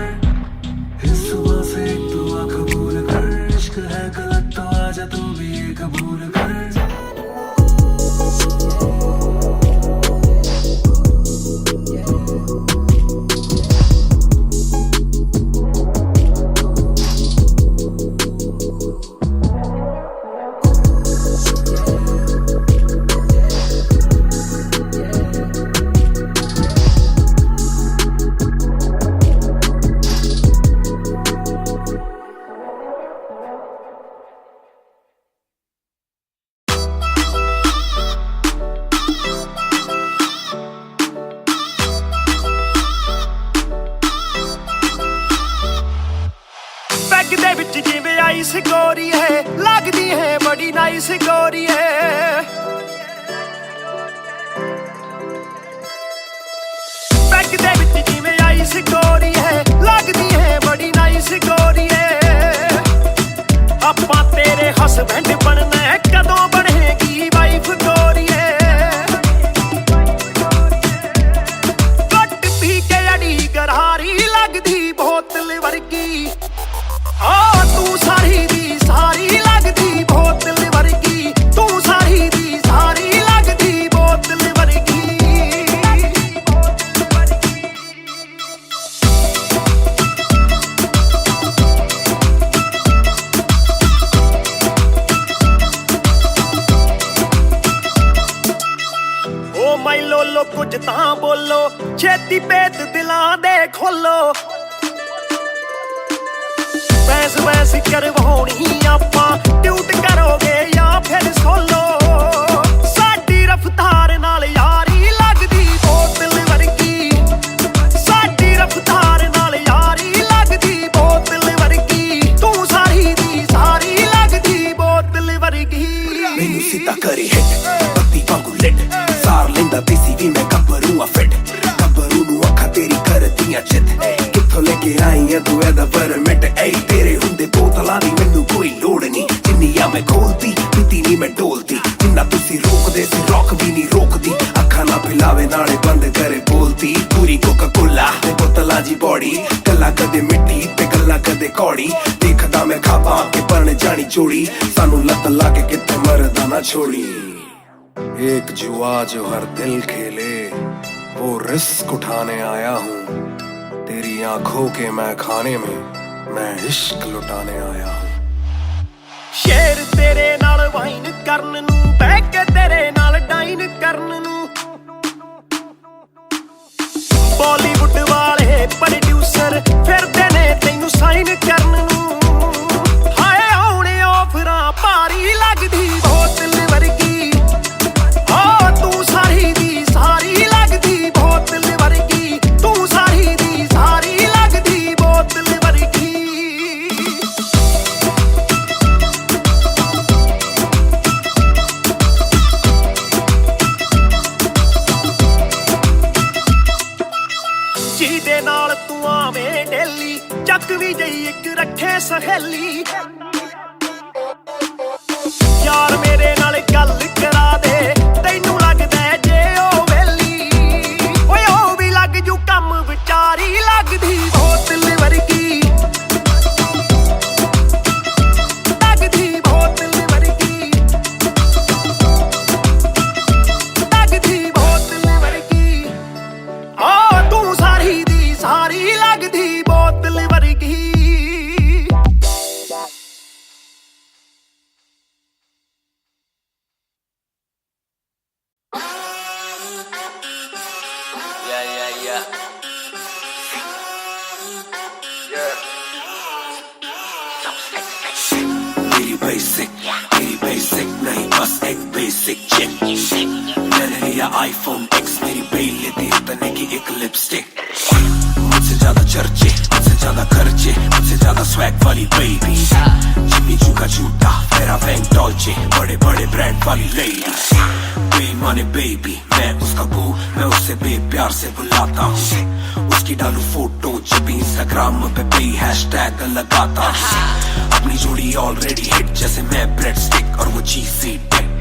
इस सुबह से एक दुआ कबूल कर, इश्क है गलत तो आजा तू भी ये कबूल कर। ਵਿੱਚ ਜਿਵੇਂ ਆਈਸ ਗੋਰੀ ਹੈ ਲੱਗਦੀ ਹੈ ਬੜੀ ਨਾਈਸ ਗੋਰੀ ਹੈ ਬੈਗ ਦੇ ਵਿੱਚ ਜਿਵੇਂ ਆਈਸ ਗੋਰੀ ਹੈ ਲੱਗਦੀ ਹੈ ਬੜੀ ਨਾਈਸ ਗੋਰੀ ਹੈ ਆਪਾਂ ਤੇਰੇ ਹਸਬੈਂਡ ਬਣਨਾ ਹੈ ਕਦੋਂ ਬਣੇਗੀ ਵਾਈਫ ਗੋਰੀ ਹੈ ਕੱਟ ਪੀ ਕੇ ਅੜੀ ਗਰਾਰੀ ਲੱਗਦੀ ਬੋਤਲ ਵਰਗੀ ਆ ਤੂੰ ਸਾਰੀ ਦੀ ਸਾਰੀ ਲੱਗਦੀ ਬੋਤਲ ਵਰਗੀ ਤੂੰ ਸਾਰੀ ਦੀ ਸਾਰੀ ਲੱਗਦੀ ਬੋਤਲ ਵਰਗੀ ਓ ਮਾਈ ਲੋਲੋ ਕੁਝ ਤਾਂ ਬੋਲੋ ਛੇਤੀ ਭੇਤ ਦਿਲਾਂ ਦੇ ਖੋਲੋ ਬੈਸ ਬੈਸ ਕਰਵਾਉਣੀ ਆਪਾਂ ਟਿਊਟ ਕਰੋਗੇ ਜਾਂ ਫਿਰ ਸੋਲੋ ਸਾਡੀ ਰਫਤਾਰ ਨਾਲ ਯਾਰੀ ਲੱਗਦੀ ਬੋਤਲ ਵਰਗੀ ਸਾਡੀ ਰਫਤਾਰ ਨਾਲ ਯਾਰੀ ਲੱਗਦੀ ਬੋਤਲ ਵਰਗੀ ਤੂੰ ਸਾਰੀ ਦੀ ਸਾਰੀ ਲੱਗਦੀ ਬੋਤਲ ਵਰਗੀ ਮੈਨੂੰ ਸਿੱਧਾ ਕਰੀ ਹਿੱਟ ਬੱਤੀ ਵਾਂਗੂ ਲਿਟ ਸਾਰ ਲੈਂਦਾ ਦੇਸੀ ਵੀ ਮੈਂ ਗੱਭਰੂ ਆ ਫਿੱਟ ਗੱਭਰੂ ਨੂੰ ਅੱਖਾਂ ਤੇਰੀ ਕਰਦੀਆਂ ਚਿੱਤ ਕਿੱਥੋਂ ਲੈ ਕੇ ਆਈ ਆ ਤੂੰ ਇਹਦਾ ਪਰਮਿਟ ਏ ਤੇਰੇ ਹੁੰਦੇ ਬੋਤਲਾਂ ਦੀ ਮੈਨੂੰ ਕੋਈ ਲੋੜ ਨਹੀਂ ਜਿੰਨੀ ਆ ਮੈਂ ਖੋਲਦੀ ਪੀਤੀ ਨਹੀਂ ਮੈਂ ਡੋਲਦੀ ਜਿੰਨਾ ਤੁਸੀਂ ਰੋਕਦੇ ਸੀ ਰੋਕ ਵੀ ਨਹੀਂ ਰੋਕਦੀ ਅੱਖਾਂ ਨਾ ਪਿਲਾਵੇ ਨਾਲੇ ਬੰਦ ਕਰੇ ਬੋਲਦੀ ਪੂਰੀ ਕੋਕਾ ਕੋਲਾ ਤੇ ਬੋਤਲਾਂ ਦੀ ਬੋਡੀ ਗੱਲਾਂ ਕਦੇ ਮਿੱਟੀ ਤੇ ਗੱਲਾਂ ਕਦੇ ਕੌੜੀ ਦੇਖਦਾ ਮੈਂ ਖਾਪਾਂ ਕੇ ਬਣ ਜਾਣੀ ਚੋੜੀ ਸਾਨੂੰ ਲੱਤ ਲਾ ਕੇ ਕਿੱਥੇ ਮਰਦਾ ਨਾ ਛੋੜੀ एक जुआ जो हर दिल खेले वो रिस्क उठाने आया हूँ तेरी आंखों के मैं खाने में मैं इश्क लुटाने आया हूँ ਸ਼ੇਰ ਤੇਰੇ ਨਾਲ ਵਾਈਨ ਕਰਨ ਨੂੰ ਬਹਿ ਕੇ ਤੇਰੇ ਨਾਲ ਡਾਈਨ ਕਰਨ ਨੂੰ ਬਾਲੀਵੁੱਡ ਵਾਲੇ ਪ੍ਰੋਡਿਊਸਰ ਫਿਰਦੇ ਨੇ ਤੈਨੂੰ ਸਾਈਨ ਕਰਨ ਨੂੰ ਹਾਏ ਆਉਣੇ ਆਫਰਾਂ ਭਾਰੀ ਲੱਗਦੀ ਬੋਤਲ ਵਰਗੀ ਆ ਤੂੰ ਸਾਰੀ ਦੀ ਸਾਰੀ ਲੱਗਦੀ ਬੋਤਲ ਵਰਗੀ ਤੂੰ ਸਾਰੀ ਦੀ ਸਾਰੀ ਲੱਗਦੀ ਬੋਤਲ ਵਰਗੀ ਜਿਹਦੇ ਨਾਲ ਤੂੰ ਆਵੇਂ ਡੇਲੀ ਚੱਕ ਵੀ ਜਈ ਇੱਕ ਰੱਖੇ ਸਹੇਲੀ ਯਾਰ ਮੇਰੇ ਨਾਲ ਗੱਲ ਕਰਾ ਦੇ ਤੈਨੂੰ ਲੱਗਦਾ ਜੇ ਉਹ ਵੇਲੀ ਓਏ ਉਹ ਵੀ ਲੱਗ ਜੂ ਕੰਮ ਵਿਚਾਰੀ ਲੱਗਦੀ ਬੋਤਲ ਵਰਗੀ ਲੱਗਦੀ ਬੋਤਲ ਵਰਗੀ ਲੱਗਦੀ ਬੋਤਲ ਵਰਗੀ ਆ ਤੂੰ ਸਾਰੀ ਦੀ ਸਾਰੀ ਲੱਗਦੀ ਬੋਤਲ ਵਰਗੀ मेरी बेसिक नहीं बस एक बेसिक चिक मैंने लिया आईफोन X मेरी बेल लेती इतने की एक लिपस्टिक मुझसे ज्यादा चर्चे मुझसे ज्यादा खर्चे मुझसे ज्यादा स्वैग वाली बेबी जिम्मी चू का जूता मेरा वैंग डॉल्चे बड़े बड़े ब्रांड वाली लेडी बेईमाने बेबी मैं उसका बू मैं उसे बेप्यार से बुलाता हूँ उसकी डालू फोटो जब इंस्टाग्राम पे पे हैशटैग लगाता हूँ अपनी जोड़ी ऑलरेडी हिट जैसे मैं ब्रेड स्टिक और वो चीज़ी टिक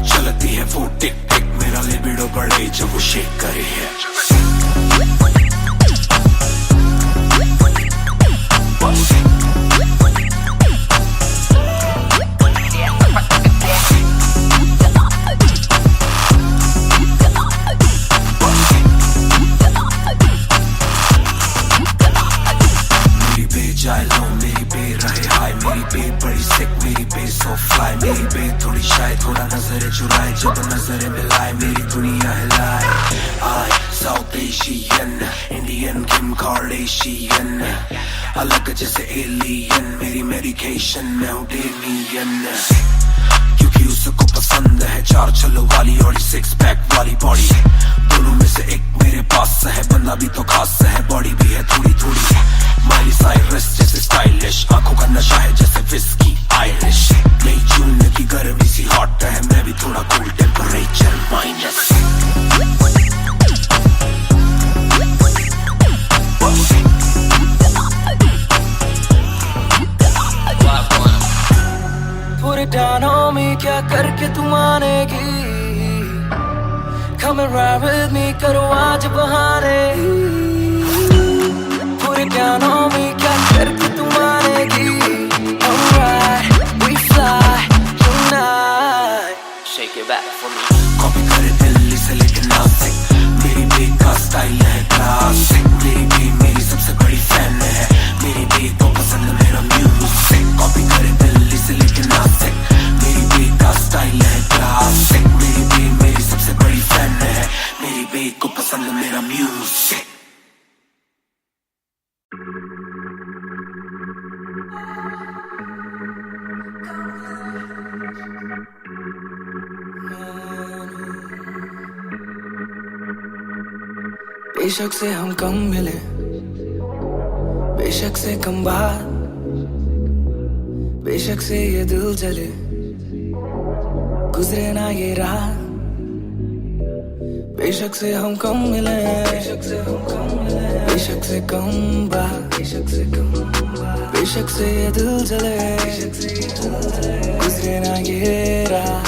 चलती है वो टिक टिक मेरा लिबिडो बढ़े जब वो शेक करे है जाए लो मेरी बे रहे हाय मेरी बे बड़ी सिक मेरी बे सो फ्लाई मेरी बे थोड़ी शाय थोड़ा नजर चुराए जब नजर मिलाए मेरी दुनिया हिलाए आई साउथ एशियन इंडियन किम कार्डेशियन अलग जैसे एलियन मेरी मेडिकेशन मैं हूँ डेमियन क्योंकि उसको पसंद है चार छल्लों वाली और 6 पैक वाली बॉडी दोनों में से एक मेरे पास है बंदा भी तो खास है बॉडी भी है थोड़ी थोड़ी माइली साइरस जैसे स्टाइलिश आंखों का Come and ride with me, करो आज बहाने पूरे ध्यान में क्या करके तू मानेगी Alright, we fly tonight Shake it back for me Copy करे दिल्ली से लेके नासिक मेरी बीट का स्टाइल है क्लासिक मेरी बीट मेरी सबसे बड़ी फैन है मेरी बीट को पसंद मेरा म्यूजिक कॉपी करे दिल्ली से लेके नासिक मेरी बीट का स्टाइल है क्लासिक मेरी बीट मेरी सबसे बड़ी फैन है मेरी बीट को पसंद मेरा म्यूजिक बेशक से हम कम मिले बेशक से कम बात बेशक से ये दिल जले गुजरे ना ये रात बेशक से हम कम मिले बेशक से हम कम मिले बेशक से कम बात बेशक से कम बात बेशक से ये दिल जले गुजरे ना ये रात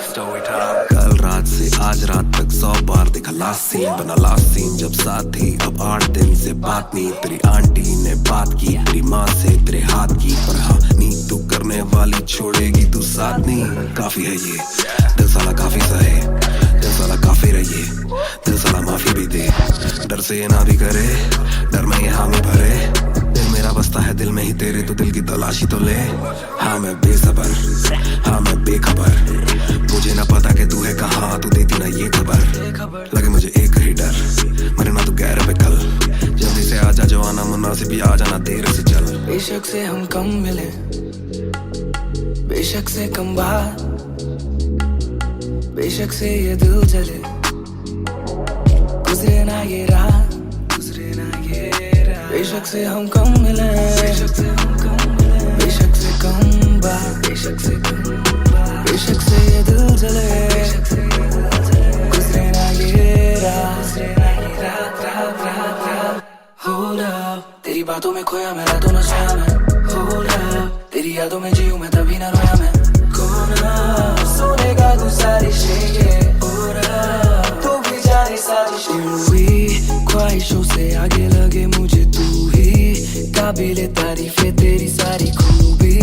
स्टोरी टाइम कल रात से आज रात तक 100 बार देखा लास्ट सीन बना लास्ट सीन जब साथ थी अब 8 दिन से बात नहीं तेरी आंटी ने बात की तेरी माँ से तेरे हाथ की पर हाँ नींद तू करने वाली छोड़ेगी तू साथ नहीं काफी है ये दिल साला काफी सहे दिल साला काफी रहिए दिल साला माफी भी दे डर से ये ना भी करे डर में ये हामी भरे दिल मेरा बसता है दिल में ही तेरे तो दिल की तलाशी तो ले हाँ मैं बेसबर हाँ मैं बेखबर मुझे ना पता कि तू है कहाँ तू देती ना ये खबर लगे मुझे एक ही डर मरे ना तू गैर पे कल जल्दी से आजा जो आना मुनासिब भी आ जाना देर से चल बेशक से हम कम मिले बेशक से कम बात बेशक से ये दिल जले गुजरे ना ये रात बेशक से हम कम मिले बेशक से हम कम मिले बेशक से कम बात बेशक से कम बात बेशक से ये दिल जले गुजरे ना ये रात Hold up तेरी बातों में खोया मैं रातों न सोया मैं Hold up तेरी यादों में जीऊं मैं तभी ना रोया मैं कौन सोनेगा तू सारी शेखें तो भी जाने साजिशें हुई ख्वाहिशों से आगे लगे मुझे तू ही काबिले तारीफ है तेरी सारी खूबी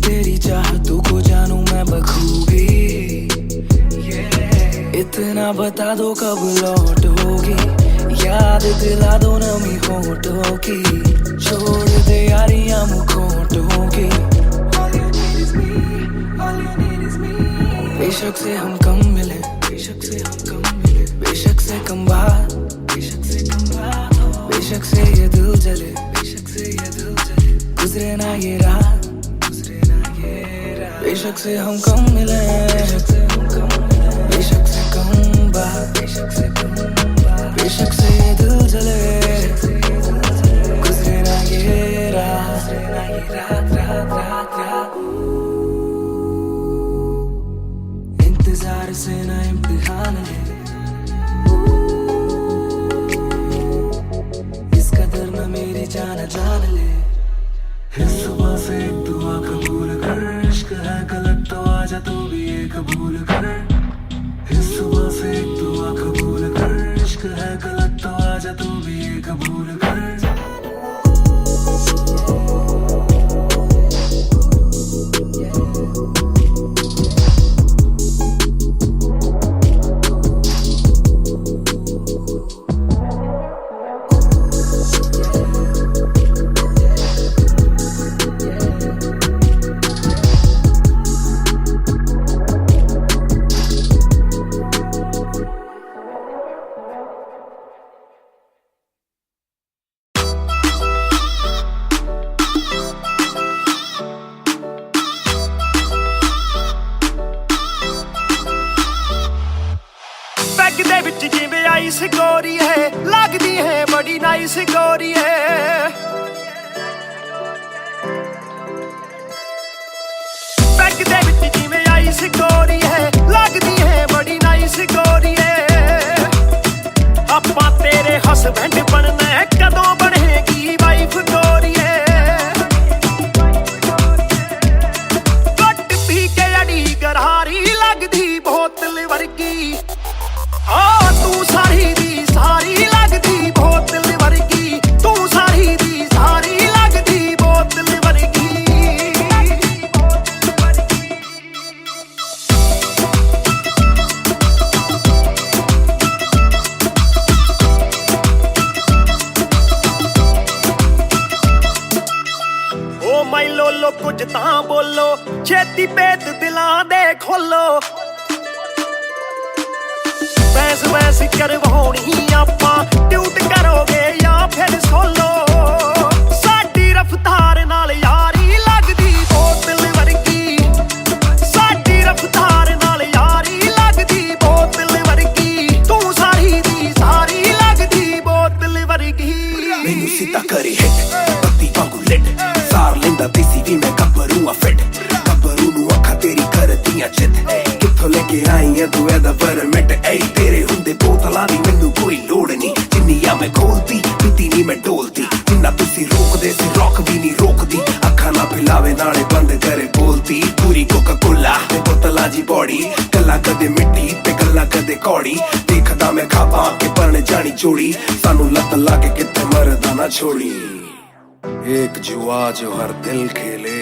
तेरी चाहतों को जानूं मैं बखूबी इतना बता दो कब लौटोगी याद दिला दो नमी होठों की छोड़ दे यारियां मुखोटों की बेशक से हम कम मिले बेशक से हम कम मिले बेशक से कम बात बेशक से कम बात बेशक से ये दिल जले बेशक से ये दिल जले गुजरे ना ये रात बेशक से हम कम मिले बेशक से हम कम मिले बेशक से कम बात बेशक से कम बात बेशक से ये दिल जले गुजरे ना ये रात इंतजार से ना इम्तिहान ले इस कदर ना मेरी जान जान ले इस सुबह से एक दुआ कबूल कर इश्क है गलत तो आजा तू भी ये कबूल कर इस सुबह से एक दुआ कबूल कर इश्क है गलत तो आजा तू भी ये कबूल कर गोरी है लगदी है बड़ी नाइस गोरी है बैग दे विच जिवें आइस गोरी है लगदी है बड़ी नाइस गोरी है आपां तेरे हस्बैंड बनना है कदों बनेगी वाइफ गोरी है घट पी के अड़ी गरारी लगदी बोतल वर्गी ਕੁਝ ਤਾਂ ਬੋਲੋ ਛੇਤੀ ਭੇਤ ਦਿਲਾਂ ਦੇ ਖੋਲੋ ਬੈਸ ਕਰਵਾਉਣੀ ਆਪਾਂ ਟਿਊਟ ਕਰੋਗੇ ਜਾਂ ਫਿਰ ਸੋਲੋ ਸਾਡੀ ਰਫਤਾਰ ਨਾਲ ਯਾਰੀ ਲੱਗਦੀ ਬੋਤਲ ਵਰਗੀ ਸਾਡੀ ਰਫਤਾਰ ਨਾਲ ਯਾਰੀ ਲੱਗਦੀ ਬੋਤਲ ਵਰਗੀ ਤੂੰ ਸਾਰੀ ਦੀ ਸਾਰੀ ਲੱਗਦੀ ਬੋਤਲ ਵਰਗੀ ਮੈਨੂੰ ਸਿੱਧਾ ਕਰੇ ਹਿੱਟ ਬੱਤੀ ਵਾਂਗੂ ਲਿਟ ਸਾਰ ਲੈਂਦਾ ਦੇਸੀ ਵੀ ਮੈਂ ਗੱਭਰੂ ਆ ਫਿੱਟ ਗੱਭਰੂ ਨੂੰ ਅੱਖਾਂ ਤੇਰੀ ਕਰਦੀਆਂ ਚਿੱਤ ਕਿੱਥੋਂ ਲੈ ਕੇ ਆਈ ਆ ਤੂੰ ਇਹਦਾ ਪਰਮਿਟ ਏ ਤੇਰੇ ਹੁੰਦੇ ਬੋਤਲਾਂ ਦੀ ਮੈਨੂੰ ਕੋਈ ਲੋੜ ਨਹੀਂ ਜਿੰਨੀਆਂ ਮੈਂ ਖੋਲਦੀ ਪੀਤੀ ਨਹੀਂ ਮੈਂ ਡੋਲਦੀ ਜਿੰਨਾ ਤੁਸੀਂ ਰੋਕਦੇ ਸੀ ਰੌਕ ਵੀ ਨਹੀਂ ਰੋਕਦੀ ਅੱਖਾਂ ਨਾ ਪਿਲਾਵੇ ਨਾਲੇ ਬੰਦ ਕਰੇ ਬੋਲਦੀ ਪੂਰੀ ਕੋਕਾ ਕੋਲਾ ਤੇ ਬੋਤਲਾਂ ਜੀ ਬੋਡੀ ਗੱਲਾਂ ਕਦੇ ਮਿੱਟੀ ਤੇ ਗੱਲਾਂ ਕਦੇ ਕੌੜੀ ਦੇਖਦਾ ਮੈਂ ਖਾਬਾਂ ਕੇ ਪਰਣ ਜਾਣੀ ਚੋੜੀ ਸਾਨੂੰ ਲੱਤ ਲਾ ਕੇ ਕਿਤੇ ਮਰਦਾ ਨਾ ਛੋੜੀ एक जुआ जो हर दिल खेले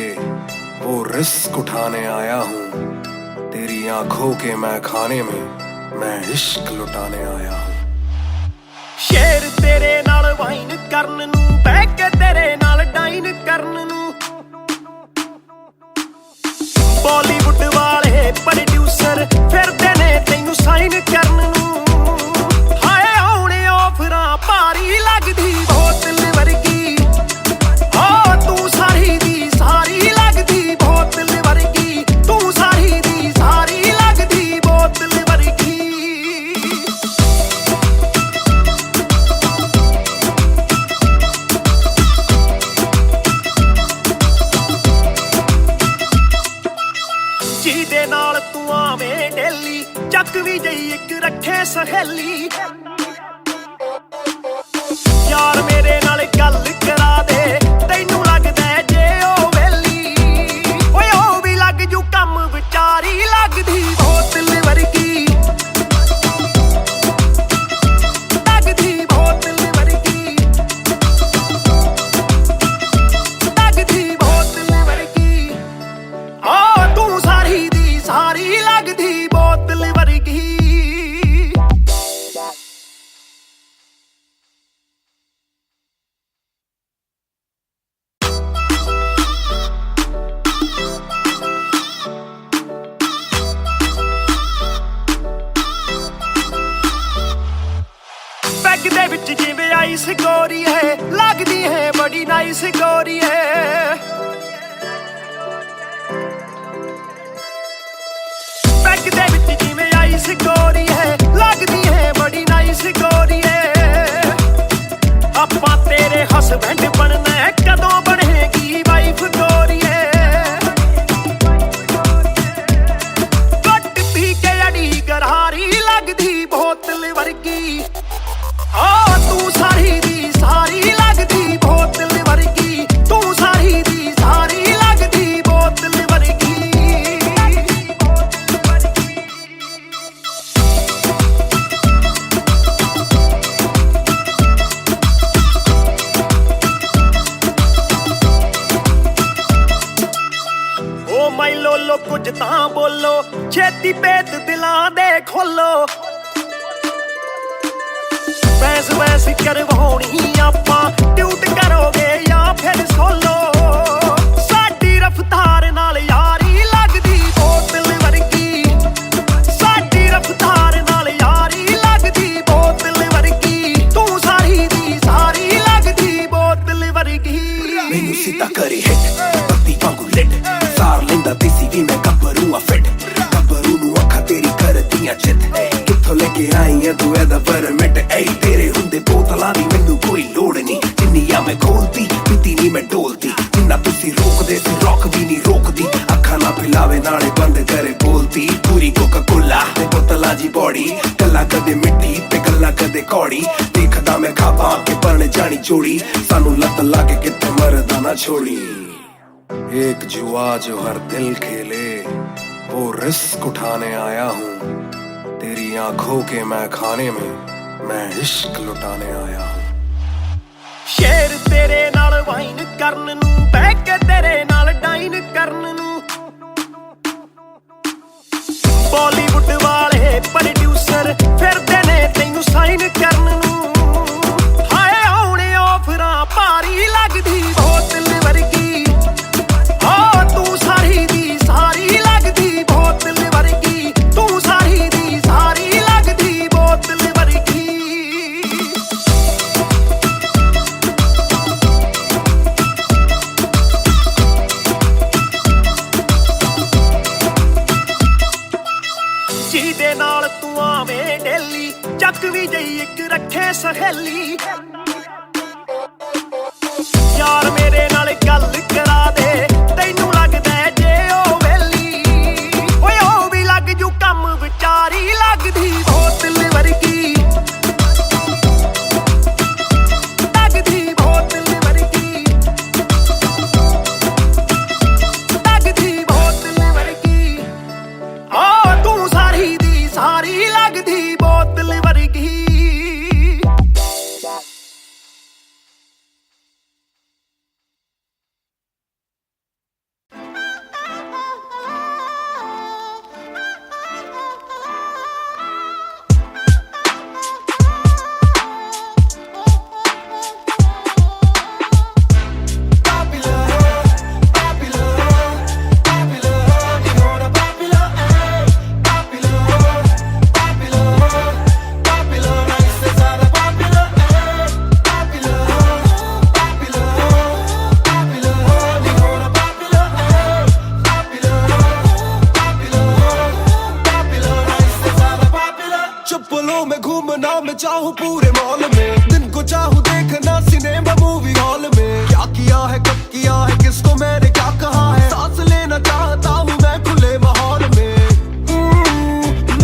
वो रिस्क उठाने आया हूँ तेरी आंखों के मैं खाने में मैं इश्क लुटाने आया हूँ ਸ਼ੇਰ ਤੇਰੇ ਨਾਲ ਵਾਈਨ ਕਰਨ ਨੂੰ ਬਹਿ ਕੇ ਤੇਰੇ ਨਾਲ ਡਾਈਨ ਕਰਨ ਨੂੰ ਬਾਲੀਵੁੱਡ ਵਾਲੇ ਪ੍ਰੋਡਿਊਸਰ ਫਿਰਦੇ ਨੇ ਤੈਨੂੰ ਸਾਈਨ ਕਰਨ ਨੂੰ ਹਾਏ ਆਉਣੇ ਆਫਰਾਂ ਭਾਰੀ ਲੱਗਦੀ ਬੋਤਲ ਵਰਗੀ ਤੂੰ ਸਾਰੀ ਦੀ ਸਾਰੀ ਲੱਗਦੀ ਬੋਤਲ ਵਰਗੀ ਤੂੰ ਸਾਰੀ ਦੀ ਸਾਰੀ ਲੱਗਦੀ ਬੋਤਲ ਵਰਗੀ ਜਿਹਦੇ ਨਾਲ ਤੂੰ ਆਵੇਂ ਡੇਲੀ ਚੱਕ ਵੀ ਜਈ ਇੱਕ ਰੱਖੇ ਸਹੇਲੀ ਯਾਰ ਮੇਰੇ ਨਾਲ ਗੱਲ ਕਰਾ ਦੇ ਤੈਨੂੰ ਲੱਗਦਾ ਜੇ ਉਹ ਵੇਲੀ ਓਏ ਉਹ ਵੀ ਲੱਗ ਜੂ ਕੰਮ ਵਿਚਾਰੀ ਲੱਗਦੀ ਬੋਤਲ ਵਰਗੀ ਲੱਗਦੀ ਬੋਤਲ ਵਰਗੀ ਲੱਗਦੀ ਬੋਤਲ ਵਰਗੀ ਤੂੰ ਸਾਰੀ ਦੀ ਸਾਰੀ ਲੱਗਦੀ ਬੋਤਲ ਵਰਗੀ ਪੈਗ ਦੇ ਵਿੱਚ ਜਿਵੇਂ ਆਈਸ ਗੋਰੀ ਹੈ ਲੱਗਦੀ ਹੈ ਬੜੀ ਨਾਈਸ ਗੋਰੀ ਹੈ ਪੈਗ ਦੇ ਵਿੱਚ ਜਿਵੇਂ ਆਈਸ ਗੋਰੀ ਹੈ ਲੱਗਦੀ ਹੈ ਬੜੀ ਨਾਈਸ ਗੋਰੀ ਹੈ ਆਪਾਂ ਤੇਰੇ ਹਸਬੈਂਡ ਬਣਨਾ ਹੈ ਕਦੋਂ ਬਣੇਗੀ ਵਾਈਫ ਗੋਰੀ ਹੈ ਕੱਟ ਪੀ ਕੇ ਅੜੀ ਗਰਾਰੀ ਲੱਗਦੀ ਬੋਤਲ ਵਰਗੀ ਤੂੰ ਸਾਰੀ ਦੀ ਸਾਰੀ ਲੱਗਦੀ ਬੋਤਲ ਵਰਗੀ ਤੂੰ ਸਾਰੀ ਦੀ ਸਾਰੀ ਲੱਗਦੀ ਬੋਤਲ ਵਰਗੀ ਓ ਮਾਈ ਲੋਲੋ ਕੁਝ ਤਾਂ ਬੋਲੋ ਛੇਤੀ ਭੇਤ ਦਿਲਾਂ ਦੇ ਖੋਲੋ ਬੈਸ ਕਰਵਾਉਣੀ ਆਪਾਂ ਟਿਊਟ ਕਰੋਗੇ ਜਾਂ ਫਿਰ ਸੋਲੋ ਸਾਡੀ ਰਫਤਾਰ ਨਾਲ ਯਾਰੀ ਲੱਗਦੀ ਬੋਤਲ ਵਰਗੀ ਸਾਡੀ ਰਫਤਾਰ ਨਾਲ ਯਾਰੀ ਲੱਗਦੀ ਬੋਤਲ ਵਰਗੀ ਤੂੰ ਸਾਰੀ ਦੀ ਸਾਰੀ ਲੱਗਦੀ ਬੋਤਲ ਵਰਗੀ ਮੈਨੂੰ ਸਿੱਧਾ ਕਰੇ ਹਿੱਟ ਬੱਤੀ ਵਾਂਗੂ ਲਿਟ ਸਾਰ ਲੈਂਦਾ ਦੇਸੀ ਵੀ ਮੈਂ ਗੱਭਰੂ ਆ ਫਿੱਟ ਗੱਭਰੂ ਨੂੰ ਅੱਖਾਂ ਤੇਰੀ ਕਰਦੀਆਂ ਚਿੱਤ ਕਿੱਥੋਂ ਲੈ ਕੇ ਆਈ ਆ ਤੂੰ ਇਹਦਾ ਪਰਮਿਟ ਏ ਤੇਰੇ ਹੁੰਦੇ ਬੋਤਲਾਂ ਦੀ ਮੈਨੂੰ ਕੋਈ ਲੋੜ ਨਹੀਂ ਜਿੰਨੀਆਂ ਮੈਂ ਖੋਲਦੀ ਪੀਤੀ ਨਹੀਂ ਮੈਂ ਡੋਲਦੀ ਜਿੰਨਾ ਤੁਸੀਂ ਰੋਕਦੇ ਸੀ ਰੌਕ ਵੀ ਨਹੀਂ ਰੋਕਦੀ ਅੱਖਾਂ ਨਾ ਪਿਲਾਵੇ ਨਾਲੇ ਬੰਦ ਕਰੇ ਬੋਲਦੀ ਪੂਰੀ ਕੋਕਾ ਕੋਲਾ ਤੇ ਬੋਤਲਾਂ ਜੀ ਬੋਡੀ ਗੱਲਾਂ ਕਦੇ ਮਿੱਟੀ ਤੇ ਗੱਲਾਂ ਕਦੇ ਕੌੜੀ ਦੇਖਦਾ ਮੈਂ ਖਾਬਾਂ ਕੇ ਪਰਣ ਜਾਣੀ ਚੋੜੀ ਸਾਨੂੰ ਲੱਤ ਲਾ ਕੇ ਕਿਤੇ ਮਰਦਾ ਨਾ ਛੋੜੀ एक जुआ जो हर दिल खेले वो रिस्क उठाने आया हूँ तेरी आंखों के मैं खाने में मैं इश्क लुटाने आया हूँ ਸ਼ੇਰ ਤੇਰੇ ਨਾਲ ਵਾਈਨ ਕਰਨ ਨੂੰ ਬਹਿ ਕੇ ਤੇਰੇ ਨਾਲ ਡਾਈਨ ਕਰਨ ਨੂੰ ਬਾਲੀਵੁੱਡ ਵਾਲੇ ਪ੍ਰੋਡਿਊਸਰ ਫਿਰਦੇ ਨੇ ਤੈਨੂੰ ਸਾਈਨ ਕਰਨ ਨੂੰ ਹਾਏ ਆਉਣੇ ਆਫਰਾਂ ਭਾਰੀ ਲੱਗਦੀ ਬੋਤਲ ਵਰਗੀ ਸੋਹਣੀ ਜਿਹੀ ਇੱਕ ਰੱਖੇ ਸਹੇਲੀ ਯਾਰ ਮੇਰੇ ਨਾਲ ਗੱਲ ਕਰਾ ਦੇ ਤੈਨੂੰ ਲੱਗਦਾ ਜੇ ਉਹ ਵੇਲੀ ਓਏ ਉਹ ਵੀ ਲੱਗ ਜੂ ਕੰਮ ਵਿਚਾਰੀ ਲੱਗਦੀ ਬੋਤਲ ਵਰਗੀ ਲੱਗਦੀ ਬੋਤਲ ਵਰਗੀ ਲੱਗਦੀ ਬੋਤਲ ਵਰਗੀ ਆ ਤੂੰ ਸਾਰੀ ਦੀ ਸਾਰੀ ਲੱਗਦੀ ਬੋਤਲ ਵਰਗੀ चप्पलों में घूमना मैं चाहूँ पूरे मॉल में दिन को चाहूँ देखना सिनेमा मूवी हॉल में क्या किया है कब किया है किसको मैंने क्या कहा है सांस लेना चाहता हूँ मैं खुले माहौल में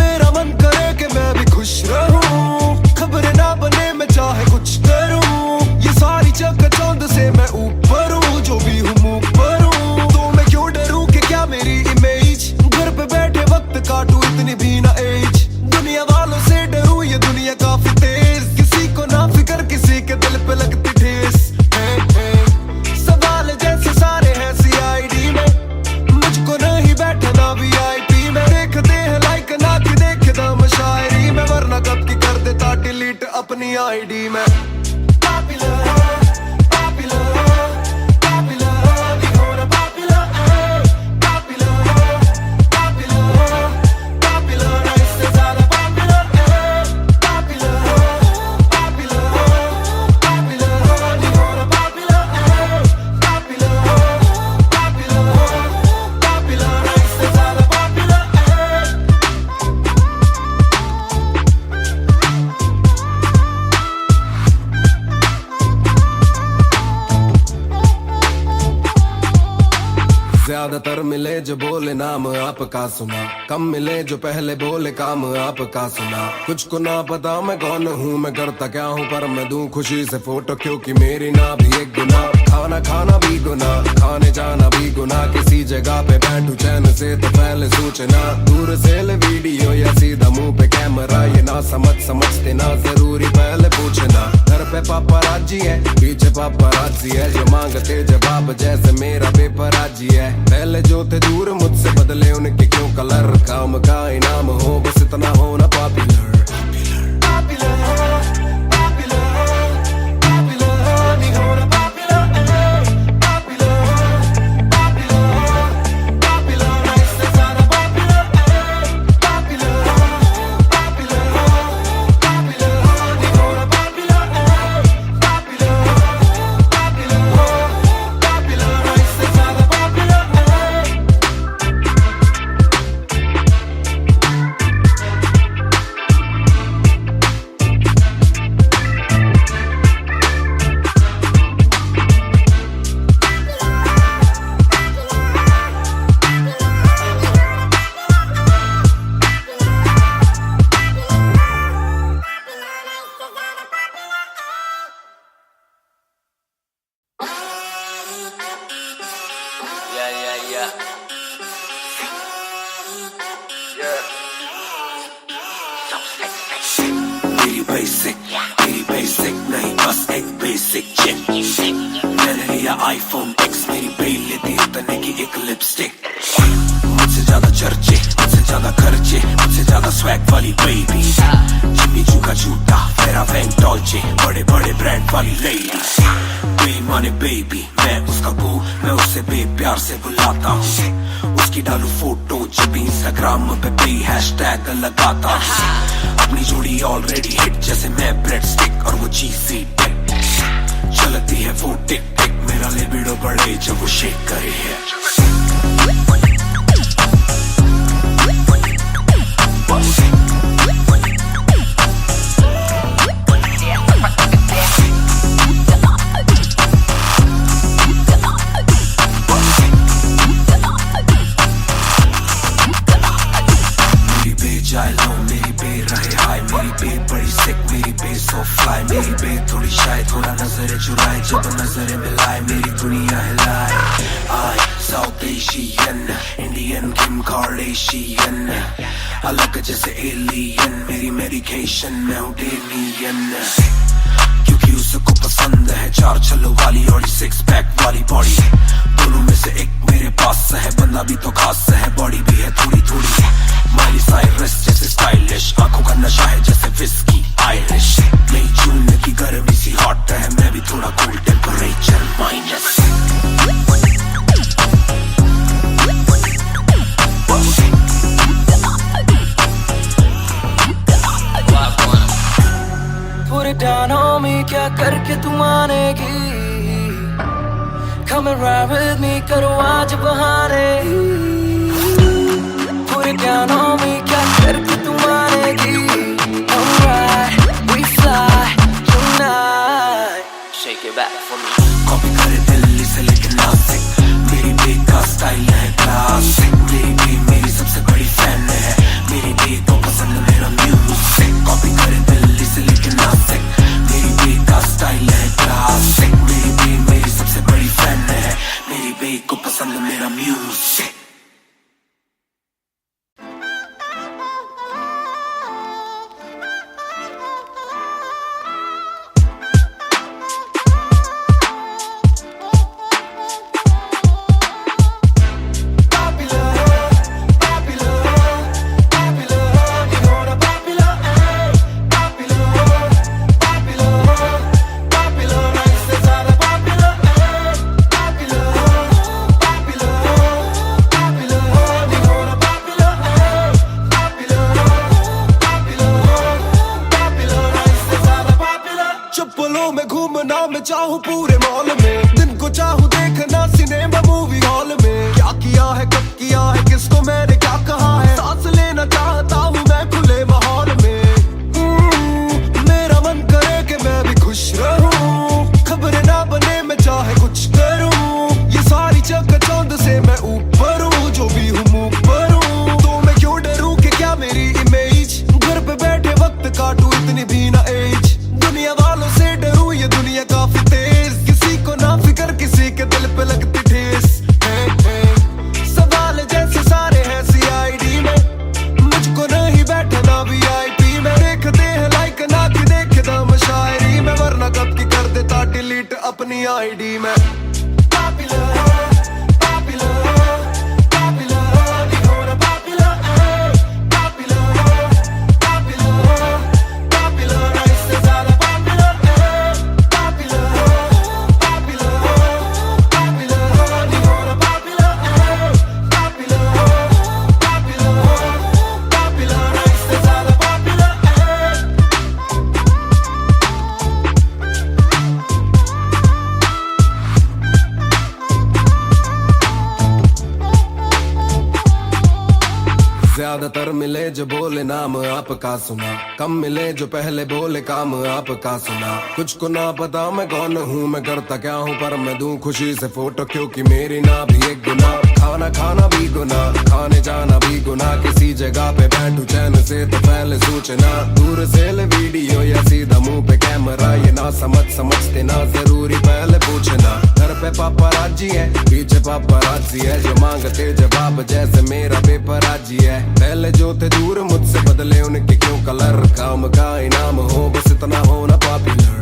मेरा मन करे कि मैं भी खुश रहूं खबरें ना बने मैं चाहे कुछ करूं ये सारी चकाचौंध से मैं ऊपर हूँ जो भी हूँ मुँह पर हूँ तो मैं क्यों डरूं कि क्या मेरी इमेज घर पे बैठे वक्त काटूं इतनी भी ना एज दुनिया वालों से डरूं ये दुनिया काफी तेज किसी को ना फिकर किसी के दिल पे लगती ठेस सवाल जैसे सारे हैं सीआईडी में मुझको नहीं बैठना वीआईपी में देखते हैं लाइक ना कि देखे दम शायरी में वरना कब की कर देता डिलीट अपनी आईडी में ज्यादातर मिले जो बोले नाम आपका सुना कम मिले जो पहले बोले काम आपका सुना कुछ को ना पता मैं कौन हूँ मैं करता क्या हूँ पर मैं दूं खुशी से फोटो क्योंकि मेरी ना भी एक गुना खाना खाना भी गुना खाने जाना भी गुना किसी जगह पे बैठूं चैन से तो पहले सूचना दूर से ले वीडियो या सीधा मुंह पे कैमरा ये ना समझते ना जरूरी पहले पूछना घर पे पापराजी है पीछे पापराजी है जो मांगते जवाब जैसे मेरा पेपराजी है पहले जो थे दूर मुझसे बदले उनके क्यों कलर काम का इनाम हो बस इतना होना पॉपुलर मेरी बेसिक नहीं बस एक बेसिक चिक मैंने लिया आईफोन X मेरी बेल लेती इतने की एक लिपस्टिक मुझसे ज्यादा चर्चे मुझसे ज्यादा खर्चे मुझसे ज्यादा स्वैग वाली बेबी जिम्मी चू का जूता फेरा वैन डॉल्चे बड़े बड़े ब्रांड वाली लेडी बेईमाने बेबी मैं उसका बू मैं उसे बेप्यार से बुलाता हूँ उसकी डालू फोटो जब इंस्टाग्राम पे पे हैशटैग लगाता हूँ अपनी जोड़ी ऑलरेडी हिट जैसे मैं ब्रेड स्टिक और वो चीज़ी टिक चलती है वो टिक टिक मेरा लिबिडो बढ़े जब वो शेक करे है so fly मेरी बेट थोड़ी शाय थोड़ा नजरें चुराए जब नजरें मिलाए मेरी दुनिया हिलाए I South Asian Indian Kim Kardashian अलग जैसे alien मेरी medication मैं हूँ Damian क्योंकि उसको पसंद है चार छल्लों वाली और सिक्स पैक वाली बॉडी दोनों में से एक मेरे पास है बंदा भी तो खास है बॉडी भी है थोड़ी थोड़ी माइली साइरस जैसे स्टाइलिश आंखों का नशा है जैसे विस्की आयरिश मई जून की गर्मी सी हॉट है मैं भी थोड़ा cool temperature minus Put it down on me, क्या करके तू मानेगी Come and ride with me, करो आज बहाने Put it down on me, क्या करके तू मानेगी Alright, we fly tonight Shake it back for me copy करे दिल्ली से लेके नासिक मेरी बेट का स्टाइल है क्लासिक मेरी बेट मेरी सबसे बड़ी फैन है मेरी बेट को पसंद मेरा म्यूजिक कॉपी करे दिल्ली से लेके नासिक मेरी बेट का स्टाइल है क्लासिक मेरी बेट मेरी सबसे बड़ी फैन है मेरी बेट को पसंद मेरा म्यूजिक चाहूं पूरे मॉल में दिन को चाहूं देखना सिनेमा मूवी हॉल में क्या किया है कब किया है किसको मैंने क्या कहा है सांस लेना चाहता हूं मैं खुले माहौल में मेरा मन करे कि मैं भी खुश रहूं खबरें ना बने मैं चाहे कुछ करूं ये सारी चकाचौंध से मैं ऊपर हूं जो भी हूं मुंह पर हूं तो मैं क्यों डरूं कि क्या मेरी इमेज घर पे बैठे वक्त काटूं इतनी भी ना एज दुनिया वालों से डरूं ये दुनिया काफी तेज किसी को ना फिकर किसी के दिल पे लगती ठेस सवाल जैसे सारे हैं सीआईडी में मुझको नहीं बैठना वीआईपी में देखते हैं लाइक ना कि देखे दम शायरी में वरना कब की कर देता डिलीट अपनी आईडी में ज्यादातर मिले जो बोले नाम आपका सुना कम मिले जो पहले बोले काम आपका सुना कुछ को ना पता मैं कौन हूँ मैं करता क्या हूँ पर मैं दूं खुशी से फोटो क्योंकि मेरी ना भी एक गुना खाना खाना भी गुना खाने जाना भी गुना किसी जगह पे बैठूं चैन से तो पहले सूचना दूर से ले वीडियो या सीधा मुंह पे कैमरा ये ना समझते ना जरूरी पहले पूछना घर पे पापराजी है पीछे पापराजी है जो मांगते जवाब जैसे मेरा पेपर आजी है पहले जो थे दूर मुझसे बदले उनके क्यों कलर काम का इनाम हो बस इतना होना पॉपुलर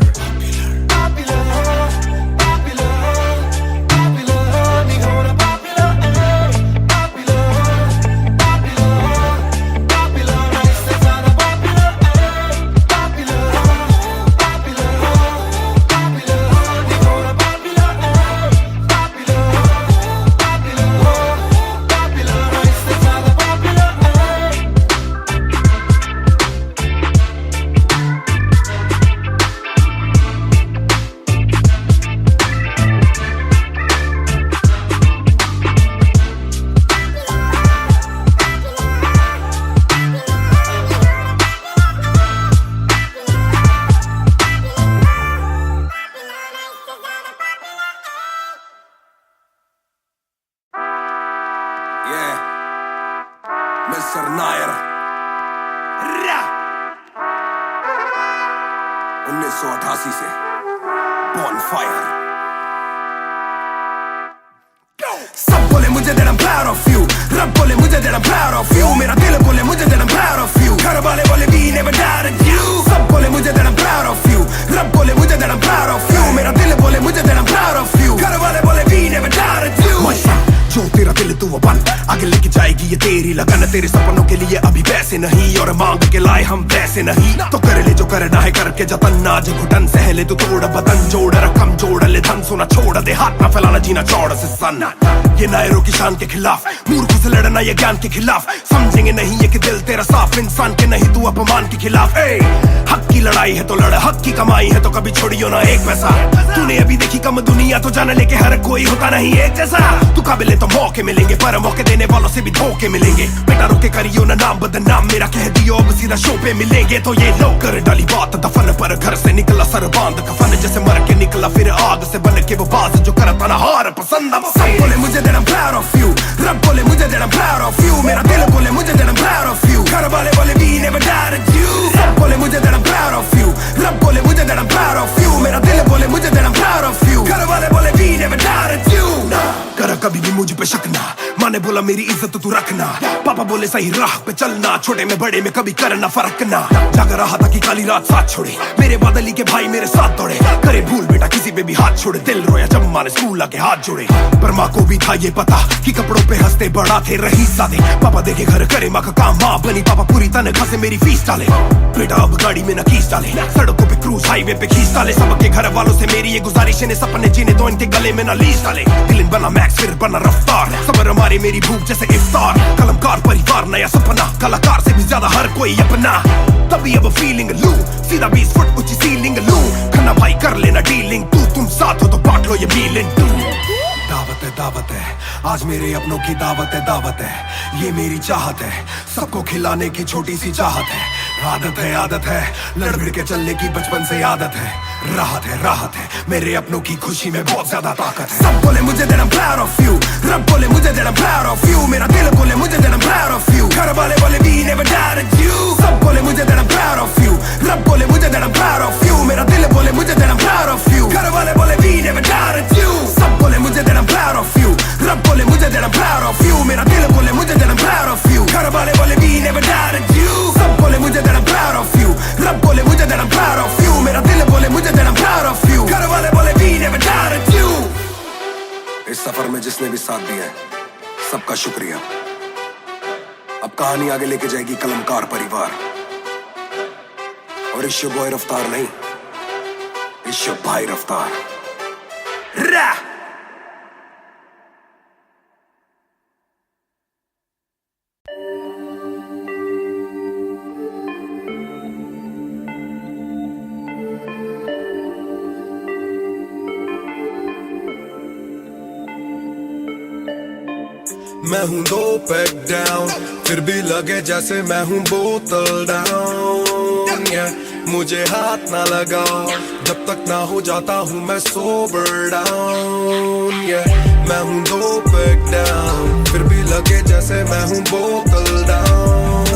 1988 से Bonfire. सब बोले मुझे that I'm proud of you, रब बोले मुझे that I'm proud of you, मेरा दिल बोले मुझे that I'm proud of you, घर वाले बोले we never doubted you. सब बोले मुझे that I'm proud of you, रब बोले मुझे that I'm proud of you, मेरा दिल बोले मुझे that I'm proud of you, घर वाले बोले we never doubted you. जो तेरा दिल तू वो बन, आगे लेके जाएगी ये तेरी लगन, तेरे सपनों के लिए अभी पैसे नहीं और मांग के लाए हम वैसे नहीं, तो कर ले जो करना है करके जतन, आज घुटन सहले तू तोड़ बदन, जोड़ रकम जोड़ ले धन, सोना छोड़ दे हाथ ना फैलाना जीना चौड़ से सन, ये नायरों की शान के खिलाफ, मूर्खों से लड़ना ये ज्ञान के खिलाफ, समझेंगे नहीं ये कि दिल तेरा साफ, इंसान के नहीं तू अपमान के खिलाफ, हक की लड़ाई है तो लड़, हक की कमाई है तो कभी छोड़ियो ना एक पैसा, तूने अभी देखी कम दुनिया तो जान ले के हर कोई होता नहीं एक जैसा, तू काबिल तो मौके मिलेंगे पर मौके देने वालों से भी धोखे मिलेंगे, बेटा रोके करियो ना नाम बदनाम मेरा, कह दियो अब सीधा शो पे मिलेंगे, तो ये लो कर डाली बात दफन पर, घर से निकला सर बांध कफन, जैसे मर के निकला फिर आग से बन के वो बाज जो करता ना हार पसंद, सब बोले मुझे that I'm proud of you, रब बोले मुझे that I'm proud of you, मेरा दिल बोले मुझे that I'm proud of you, घर वाले बोले we never doubted you. सब बोले मुझे that I'm proud of you, रब बोले मुझे that I'm proud of you, मेरा दिल बोले मुझे that I'm proud of you, घर वाले बोले we never doubted you. ना कर कभी भी मुझ पे शक ना, माँ ने बोला मेरी इज्जत तू रखना, पापा बोले सही राह पे चलना, छोटे में बड़े में कभी करना फर्क ना, जाग रहा था कि काली रात साथ छोड़े, मेरे बादली के भाई मेरे साथ दौड़े, करे भूल बेटा किसी पे भी हाथ छोड़े, दिल रोया जब माँ ने स्कूल आके हाथ जोड़े, पर माँ को भी था ये पता कि कपड़ों पे हंसते बड़ा थे रईस सादे, पापा देखे घर करे माँ का काम, माँ बनी पापा पूरी तनख्वाह से मेरी फीस डाले, बेटा अब गाड़ी में न कीस डाले, सड़कों पे क्रूज हाईवे पे खींच डाले, सबके घर वालों से मेरी ये गुजारिश है सपने जीने दो इनके गले में न लीस डाले, दिल बना मैक्स फिर बना रफ्तार, सबर हमारे मेरी भूख जैसे इफ्तार, कलमकार परिवार नया सपना, कलाकार से भी ज्यादा हर कोई अपना, तभी अब फीलिंग लू, सीधा 20 फुट ऊंची सीलिंग लू, खन्ना भाई कर लेना डीलिंग, तुम साथ हो तो बांट लो ये मीलिंग टू, दावत है आज मेरे अपनों की दावत है, ये मेरी चाहत है, सबको खिलाने की छोटी सी चाहत है, आदत है लड़ भिड़ के चलने की बचपन से आदत है, राहत है मेरे अपनों की खुशी में बहुत ज्यादा ताकत है, सब बोले मुझे that I'm proud of you, रब बोले मुझे that I'm proud of you, मेरा दिल बोले मुझे that I'm proud of you, घर वाले बोले we never doubted you. सब बोले मुझे that I'm proud of you, रब बोले मुझे that I'm proud of you, मेरा दिल बोले मुझे that I'm proud of you, घर वाले बोले we never doubted you. सब बोले मुझे that I'm proud of you, रब बोले मुझे that I'm proud of you, मेरा दिल बोले मुझे that I'm proud of you, घर वाले बोले we never doubted you. सब बोले मुझे that I'm proud of you, रब बोले मुझे that I'm proud of you, मेरा दिल बोले मुझे that I'm proud of you, घर वाले बोले we never doubted you. इस सफर में जिसने भी साथ दिया है सबका शुक्रिया, अब कहानी आगे लेके जाएगी कलमकार परिवार, और इश्यो बॉय रफ्तार नहीं, इश्यो भाई रफ्तार। रा मैं हूँ 2 पैक डाउन, फिर भी लगे जैसे मैं हूँ बोतल डाउन, मुझे हाथ ना लगाओ जब तक ना हो जाता हूँ मैं सोबर डाउन, मैं हूँ 2 पैक डाउन, फिर भी लगे जैसे मैं हूँ बोतल डाउन,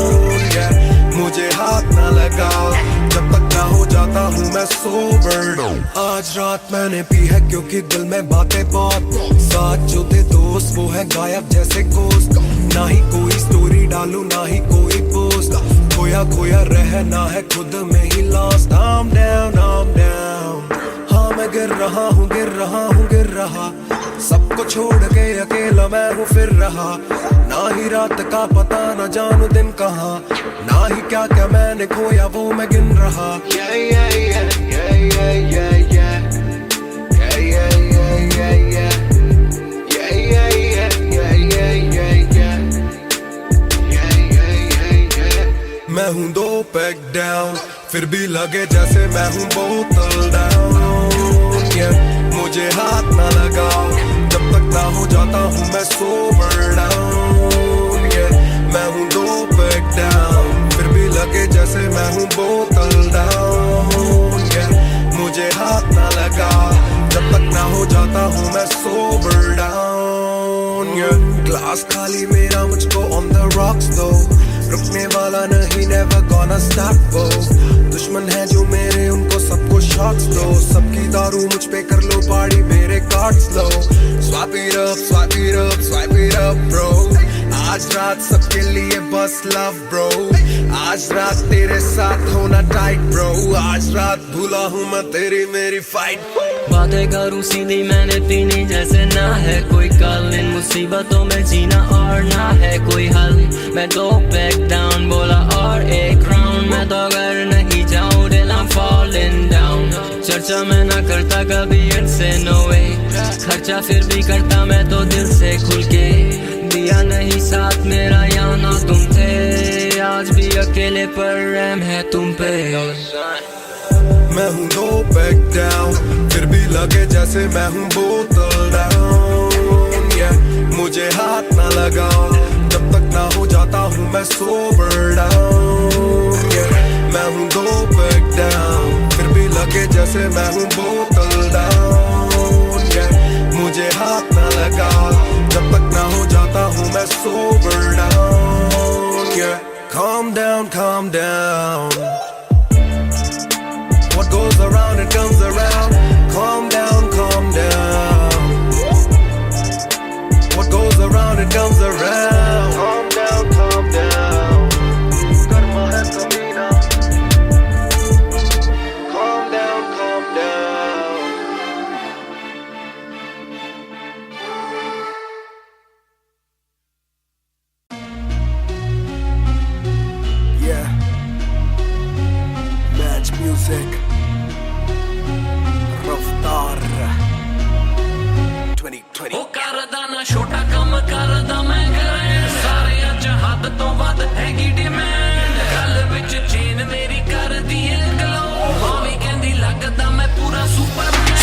मुझे हाथ ना लगाओ जब तक ना हो जाता हूँ मैं सोबर डाउन। आज रात मैंने पी है क्योंकि दिल में बातें बहुत, साथ जो थे दोस्त वो है गायब जैसे गोश्त, ना ही कोई स्टोरी डालूं ना ही कोई पोस्ट, खोया रहना है खुद में ही लॉस्ट। I'm down, हाँ मैं गिर रहा हूँ, सबको छोड़ के अकेला मैं हूँ फिर रहा, ना ही रात का पता ना जानू दिन कहाँ, ना ही क्या क्या मैंने खोया वो मैं गिन रहा। मैं हूँ 2 पैक डाउन, फिर भी लगे जैसे मैं हूँ बोतल डाउन, मुझे हाथ ना लगाओ जब तक ना हो जाता हूँ मैं सोबर डाउन, मैं हूँ 2 पैक डाउन, फिर भी लगे जैसे मैं हूँ बोतल डाउन, मुझे हाथ ना लगाओ जब तक ना हो जाता हूँ मैं सोबर डाउन। ग्लास खाली मेरा मुझको ऑन द रॉक्स दो, रुकने वाला नहीं never gonna stop वो, दुश्मन है जो मेरे उनको सब shots लो, सबकी दारू मुझ पे कर लो पार्टी, मेरे cards low. Swipe it up, swipe it up, swipe it up bro. आज रात सबके लिए बस love bro. आज रात तेरे साथ होना tight bro. आज रात भूला हूँ मैं तेरी मेरी fight. बातें करूँ सीधी मैंने पीनी जैसे ना है कोई कल, इन मुसीबतों में जीना और ना है कोई हल. मैं दो back down बोला और एक round, मैं तो अगर नहीं जाऊँ till I'm falling down. चर्चा मैं ना करता कभी इनसे no way, खर्चा फिर भी करता मैं तो दिल से खुल के. दिया नहीं साथ मेरा यहाँ ना तुम थे, आज भी अकेले पर रहम है तुम पे. मैं हूँ दो back down, फिर भी लगे जैसे मैं हूँ बोतल down. Yeah, मुझे हाथ ना लगाओ जब तक ना हो जाता हूँ मैं sober down. Yeah, मैं हूँ दो back down, फिर भी लगे जैसे मैं हूँ बोतल down. Yeah, मुझे हाथ ना लगाओ जब तक ना हो जाता हूँ मैं sober down. Yeah, calm down, calm down. What goes around it comes around. Calm down, calm down. What goes around it comes around. Calm down, calm down. Karma hai kabhi na. Calm down, calm down. Yeah. Match music. Raftar 2020. ਉਹ ਕਰਦਾ ਨਾ ਛੋਟਾ ਕੰਮ ਕਰਦਾ ਮੈਂ ਗ੍ਰੈਂਡ, ਸਾਰਿਆਂ ਚ ਹੱਦ ਤੋਂ ਵੱਧ ਹੈਗੀ ਡਿਮਾਂਡ. ਗੱਲ ਵਿੱਚ ਚੇਨ ਮੇਰੀ ਕਰਦੀ ਏ ਗਲੋ, ਮਾਂ ਵੀ ਕਹਿੰਦੀ ਲੱਗਦਾ ਮੈਂ ਪੂਰਾ ਸੁਪਰਮੈਨ.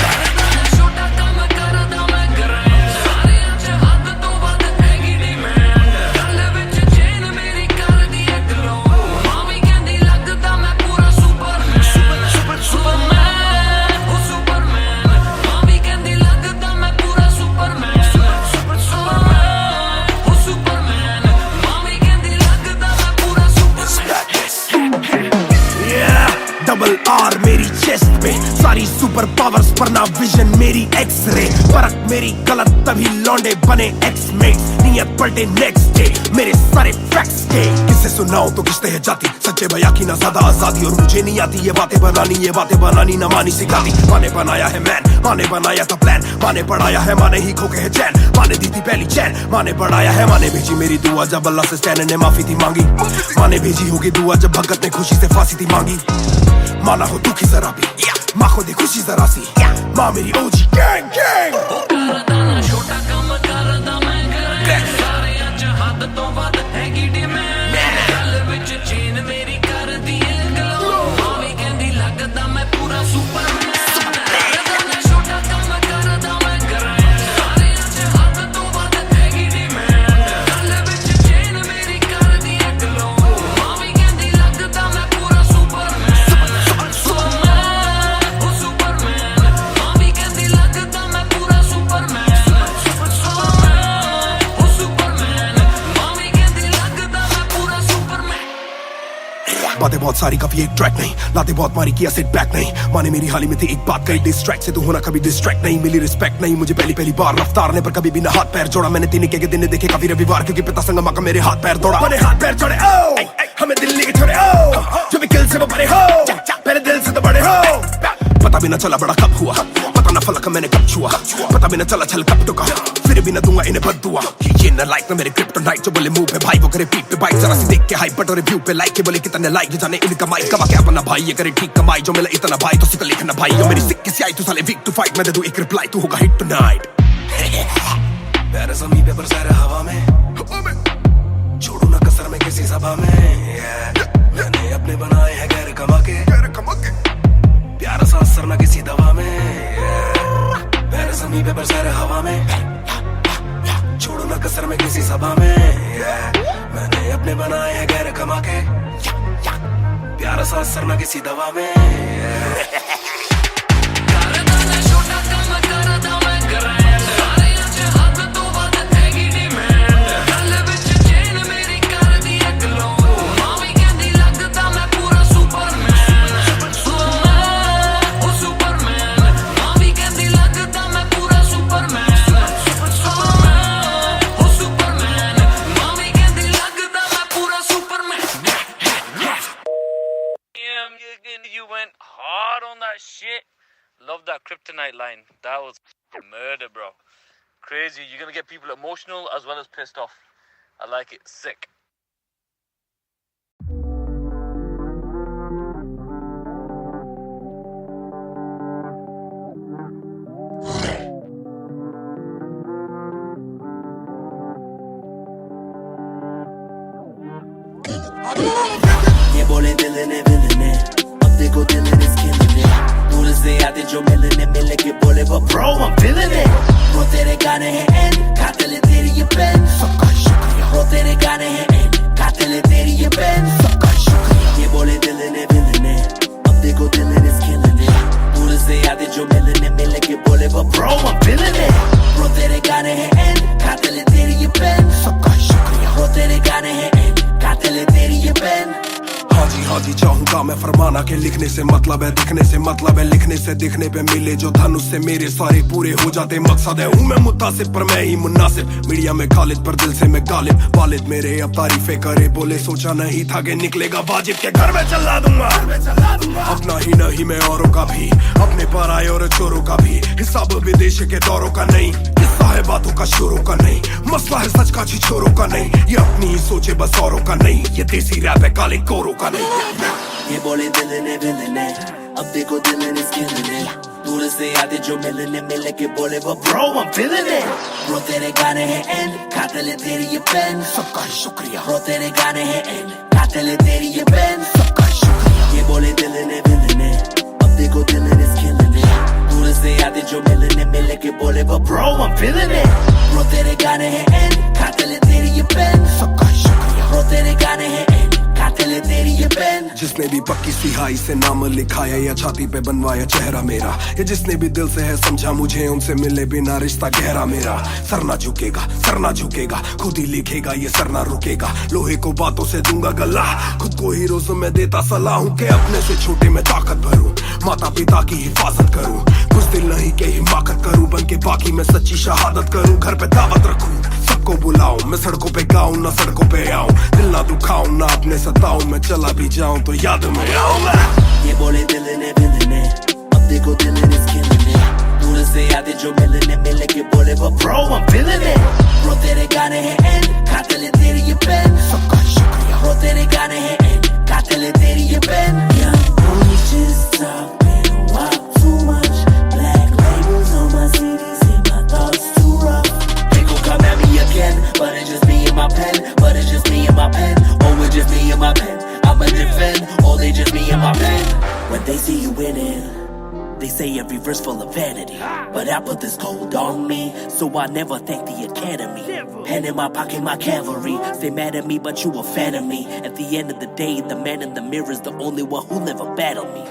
ਕਰਦਾ ਨਾ ਛੋਟਾ ਕੰਮ ਕਰਦਾ ਮੈਂ ਗ੍ਰੈਂਡ, ਸਾਰਿਆਂ ਚ ਹੱਦ ਤੋਂ ਵੱਧ ਹੈਗੀ ਡਿਮਾਂਡ. ਗੱਲ ਵਿੱਚ ਚੇਨ ਮੇਰੀ ਕਰਦੀ ਏ ਗਲੋ, ਮਾਂ ਵੀ ਕਹਿੰਦੀ ਲੱਗਦਾ ਮੈਂ ਪੂਰਾ ਸੁਪਰਮੈਨ. ਸੁਪਰਮੈਨ डबल आर मेरी चेस्ट पे, सारी सुपर पावर्स पर ना विजन मेरी एक्सरे. फर्क मेरी गलत तभी लौंडे बने एक्समेट्स, नियत पलटे नेक्स्ट डे मेरे सारे फैक्ट्स के. किससे सुनाऊं तो किसते है जाती, सच्चे भैया की ना ज्यादा आजादी. और मुझे नहीं आती ये बातें बनानी ना मानी सिखाती. माने बनाया है मैन, माने बनाया था प्लान, माने पढ़ाया है माने ही खोके है चैन. माने दी थी पहली चैन, माने बढ़ाया है माने भेजी मेरी दुआ जब अल्लाह से स्टैन ने माफी थी मांगी. माने भेजी होगी दुआ जब भगत ने खुशी से फांसी थी मांगी. माना हो दुखी जरा भी, माँ को दे खुशी जरा सी. माँ मेरी ओजी गैंग गैंग. करदा ना छोटा काम करदा मैं ग्रैंड, सारिਆਂ ਚ हद ਤੋਂ ਵੱਧ ਹੈਗੀ ਡਿਮਾਂਡ. ਗੱਲ ਵਿੱਚ ਚੇਨ ਮੇਰੀ ਕਰਦੀ ਏ ਗਲੋ, ਮਾਂ ਵੀ ਕਹਿੰਦੀ ਲੱਗਦਾ ਮੈਂ ਪੂਰਾ ਸੁਪਰਮੈਨ. ਕਰਦਾ ਨਾ ਛੋਟਾ ਕੰਮ ਕਰਦਾ ਮੈਂ ਗ੍ਰੈਂਡ, ਸਾਰਿਆਂ ਚ ਹੱਦ ਤੋਂ ਵੱਧ ਹੈਗੀ ਡਿਮਾਂਡ. ਗੱਲ ਵਿੱਚ ਚੇਨ ਮੇਰੀ ਕਰਦੀ ਏ ਗਲੋ, ਮਾਂ ਵੀ ਕਹਿੰਦੀ ਲੱਗਦਾ ਮੈਂ ਪੂਰਾ ਸੁਪਰਮੈਨ. बातें बहुत सारी कभी एक ट्रैक नहीं, लाते बहुत मारी किया सेट बैक नहीं. माने मेरी हाल ही में थी एक बात कही, डिस्ट्रैक्ट से तू होना कभी डिस्ट्रैक्ट नहीं. मिली रिस्पेक्ट नहीं मुझे पहली बार रफ्तार ने, पर कभी भी ना हाथ पैर जोड़ा. मैंने दिन के दिन देखे काफी रविवार, क्योंकि पिता संगमा का मेरे हाथ पैर दौड़ा. मैंने हाथ पैर जोड़े ओ हमें दिल्ली के छोड़े ओ, जो भी किल से वो बड़े हो, मेरे दिल से तो बड़े हो. पता भी ना चला बड़ा कब हुआ, पता ना फलक मैंने कब छुआ, पता भी ना चला छल कब टुका. फिर भी ना दूंगा इन्हें बद्दुआ. ये ना लाइक ना मेरे क्रिप्टोनाइट, जो बोले मुंह पे भाई वो करे पीठ पे बाइक. जरा सी देख के हाइप बट और रिव्यू पे लाइक के बोले कितने लाइक, जाने इनका माइक कमा क्या बना भाई. ये करे ठीक कमाई जो मिला इतना भाई, तो सिक्का लिखना भाई. जो मेरी सिक्के से आई तू साले वीक टू फाइट, मैं दे दूं एक रिप्लाई तू होगा हिट टुनाइट. पैर ज़मीन पे बरसा रहा हवा में, छोड़ू ना कसर में किसी सभा में. मैंने अपने बनाए हैं गैर कमा के, प्यारा सा असर ना किसी दवा में. पैर ज़मीन पे बरसा रहा हवा में, छोड़ो ना कसर में किसी सभा में. मैंने अपने बनाए हैं गैर कमा के, प्यारा सा असर ना किसी दवा में. करदा ना छोटा काम करदा मैं ग्रैंड, सारिਆਂ ਚ हद ਤੋਂ ਵੱਧ ਹੈਗੀ ਡਿਮਾਂਡ. ਗੱਲ ਵਿੱਚ ਚੇਨ ਮੇਰੀ ਕਰਦੀ ਏ ਗਲੋ, ਮਾਂ ਵੀ ਕਹਿੰਦੀ ਲੱਗਦਾ ਮੈਂ ਪੂਰਾ Superman. that shit. Love that Kryptonite line. That was murder, bro. Crazy. You're gonna get people emotional as well as pissed off. I like it. Sick. ये बोले दिल ने अब देखो दिल is killing it दूर से आते जो मिलने के बोले वो bro I'm feeling it वो तेरे गाने हैं and कातिल है तेरी ये पेन सबका शुक्रिया वो तेरे गाने हैं and कातिल है तेरी ये पेन सबका शुक्रिया ये बोले दिल ने अब देखो दिल is killing it दूर से आते जो मिलने के बोले वो bro I'm feeling it वो तेरे गाने हैं and कातिल है तेरी ये पेन सबका शुक्रिया वो तेरे गाने हैं and कातिल है तेरी ये पेन हाँ जी चाहूंगा मैं फरमाना के लिखने से मतलब है दिखने से मतलब है लिखने से दिखने पे मिले जो धन उससे मेरे सारे पूरे हो जाते मकसद है हूँ मैं मुतासिब पर मैं ही मुनासिब मीडिया में खालिद पर दिल से मैं गालिब वालिद मेरे अब तारीफें करे बोले सोचा नहीं था कि निकलेगा वाजिब के घर में चला दूंगा अपना ही नहीं मैं औरों का भी अपने पर आए और चोरों का भी हिसाब विदेश के दौरों का नहीं किस्सा है बातों का शोरों का नहीं मसला है सच का छिछोरों का नहीं ये अपनी ही सोचे बस औरों का नहीं ये देसी रैप है काले कोरों का नहीं ये बोले दिल ने अब देखो दिल is killing it दूर से आते जो मिलने के बोले वो bro I'm feeling it bro तेरे गाने हैं and कातिल है तेरी ये पेन सबका शुक्रिया bro तेरे गाने हैं and कातिल है तेरी ये पेन सबका शुक्रिया ये बोले दिल ने अब देखो दिल is killing it दूर से आते जो मिलने के बोले वो bro I'm feeling it bro तेरे गाने हैं and कातिल है तेरी ये पेन सबका शुक्रिया bro तेरे गाने हैं and कातिल है तेरी ये पेन जिसने भी पक्की सिहाई से नाम लिखाया या छाती पे बनवाया चेहरा मेरा या जिसने भी दिल से है समझा मुझे उनसे मिले बिना रिश्ता गहरा मेरा सर ना झुकेगा खुद ही लिखेगा ये सर ना रुकेगा लोहे को बातों से दूंगा गला खुद को हीरोज़ में देता सलाह हूँ के अपने से छोटे में ताकत भरूं माता पिता की हिफाजत करूं कुछ दिल नहीं के हिमाकत करूं बन के बाकी मैं सच्ची शहादत करूं घर पे दावत रखूं सबको बुलाऊं मैं सड़कों पे गाऊं ना सड़कों पे आऊं दिल ना दुखाऊं ना अपने सताऊं मैं चला भी जाऊं तो याद में आऊंगा ये बोले दिल ने अब देखो दिल is killing it दूर से आते जो मिलने के बोले वो bro I'm feeling it bro तेरे गाने हैं and कातिल है तेरी ये पेन सबका शुक्रिया bro तेरे गाने हैं and कातिल है तेरी ये pen young boys just talking walk too much black labels on my CDs and my thoughts too rough they gon' come at me again but it's just me and my pen but it's just me and my pen oh it's just me and my pen I'ma defend, oh they just me and my pen when they see you winning they say every verse full of vanity but I put this gold on me so I never thank the academy pen in my pocket my cavalry stay mad at me but you a fan of me at the end of the day the man in the mirror is the only one who never battled me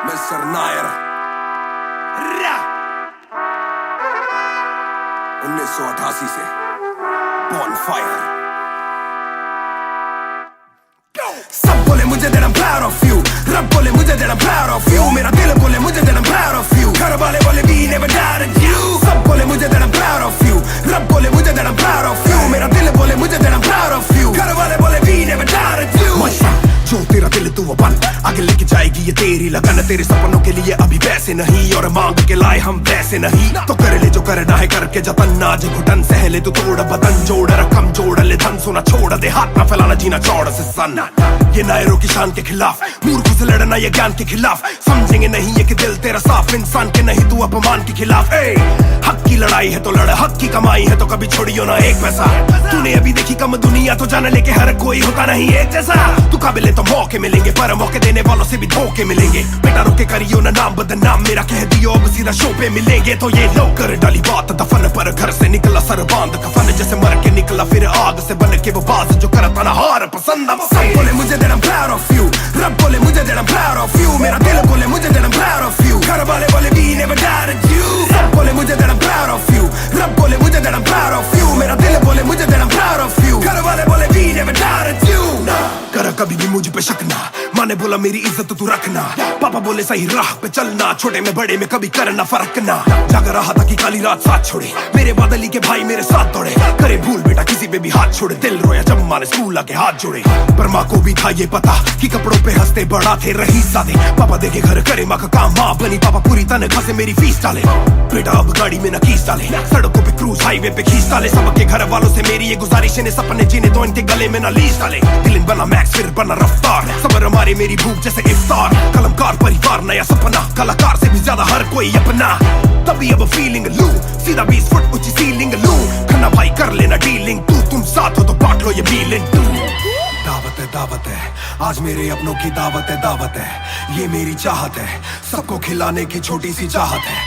Mr. Nair 1988 से Bonfire सब बोले मुझे that I'm proud of you रब बोले मुझे that I'm proud of you मेरा दिल बोले मुझे that I'm proud of you घर वाले बोले we never doubted you सब बोले मुझे that I'm proud of you रब बोले मुझे that I'm proud of you मेरा दिल बोले मुझे that I'm proud of you घर वाले बोले we never doubted you जो तेरा दिल तू वो बन आगे लेके जाएगी ये तेरी लगन तेरे सपनों के लिए अभी पैसे नहीं और मांग के लाए हम वैसे नहीं तो कर ले जो करना है करके जतन नाज घुटन सहले तू तोड़ बदन जोड़ रकम जोड़ ले धन सोना छोड़ दे हाथ ना फैलाना जीना चौड़ से सन ये नायरों की शान के खिलाफ मूर्खों से लड़ना ये ज्ञान के खिलाफ समझेंगे नहीं ये कि दिल तेरा साफ इंसान के नहीं तू अपमान के खिलाफ हक की लड़ाई है तो लड़ हक की कमाई है तो कभी छोड़ियो ना एक पैसा तूने अभी देखी कम दुनिया तो जान ले के हर कोई होता नहीं एक जैसा तू काबिल तो मौके मिलेंगे पर मौके देने वालों से भी धोखे मिलेंगे बेटा रोके करियो ना नाम बदनाम मेरा कह दियो अब सीधा शो पे मिलेंगे तो ये लोग कर डाली बात दफन पर घर से निकला सर बांध कफन जैसे मर के निकला फिर आग से बन के वो बाज जो करता ना हार पसंद सब बोले मुझे that I'm proud of you रब बोले मुझे that I'm proud of you मेरा दिल बोले मुझे that I'm proud of you घर वाले बोले we never doubted you सब बोले मुझे that I'm proud of you रब बोले मुझे that I'm proud of you मेरा दिल बोले मुझे that I'm proud of you घर वाले बोले we never doubted you कभी भी मुझ पे शक ना, माँ ने बोला मेरी इज्जत तू रखना, पापा बोले सही राह पे चलना, छोटे में बड़े में कभी करना फर्क ना। लग रहा था कि काली रात साथ छोड़े, मेरे बादली के भाई मेरे साथ दौड़े, करे भूल बेटा किसी पे भी हाथ छोड़े, दिल रोया जब माँ ने स्कूल आके हाथ जोड़े। पर माँ को भी था ये पता कि कपड़ों पे हंसते बड़ा थे रही सादे, पापा देखे घर करे माँ का काम, माँ बनी पापा पूरी तनख्वाह से मेरी फीस डाले, बेटा अब गाड़ी में न कीस डाले, सड़कों पे क्रूज हाईवे पे खींच डाले, सबके घर वालों से मेरी ये गुजारिश है सपने जीने तो इनके गले में न लीस डाले, दिल बना मैक्स फिर बना रफ्तार, सबर हमारे मेरी भूख जैसे इफ्तार, कलमकार परिवार नया सपना, कलाकार से भी ज्यादा हर कोई अपना, तभी अब फीलिंग लू, सीधा 20 फुट ऊंची सीलिंग लू, खन्ना भाई कर लेना डीलिंग, तुम साथ हो तो बांट लो ये फीलिंग तू। दावत है आज मेरे अपनों की दावत है, ये मेरी चाहत है, सबको खिलाने की छोटी सी चाहत है,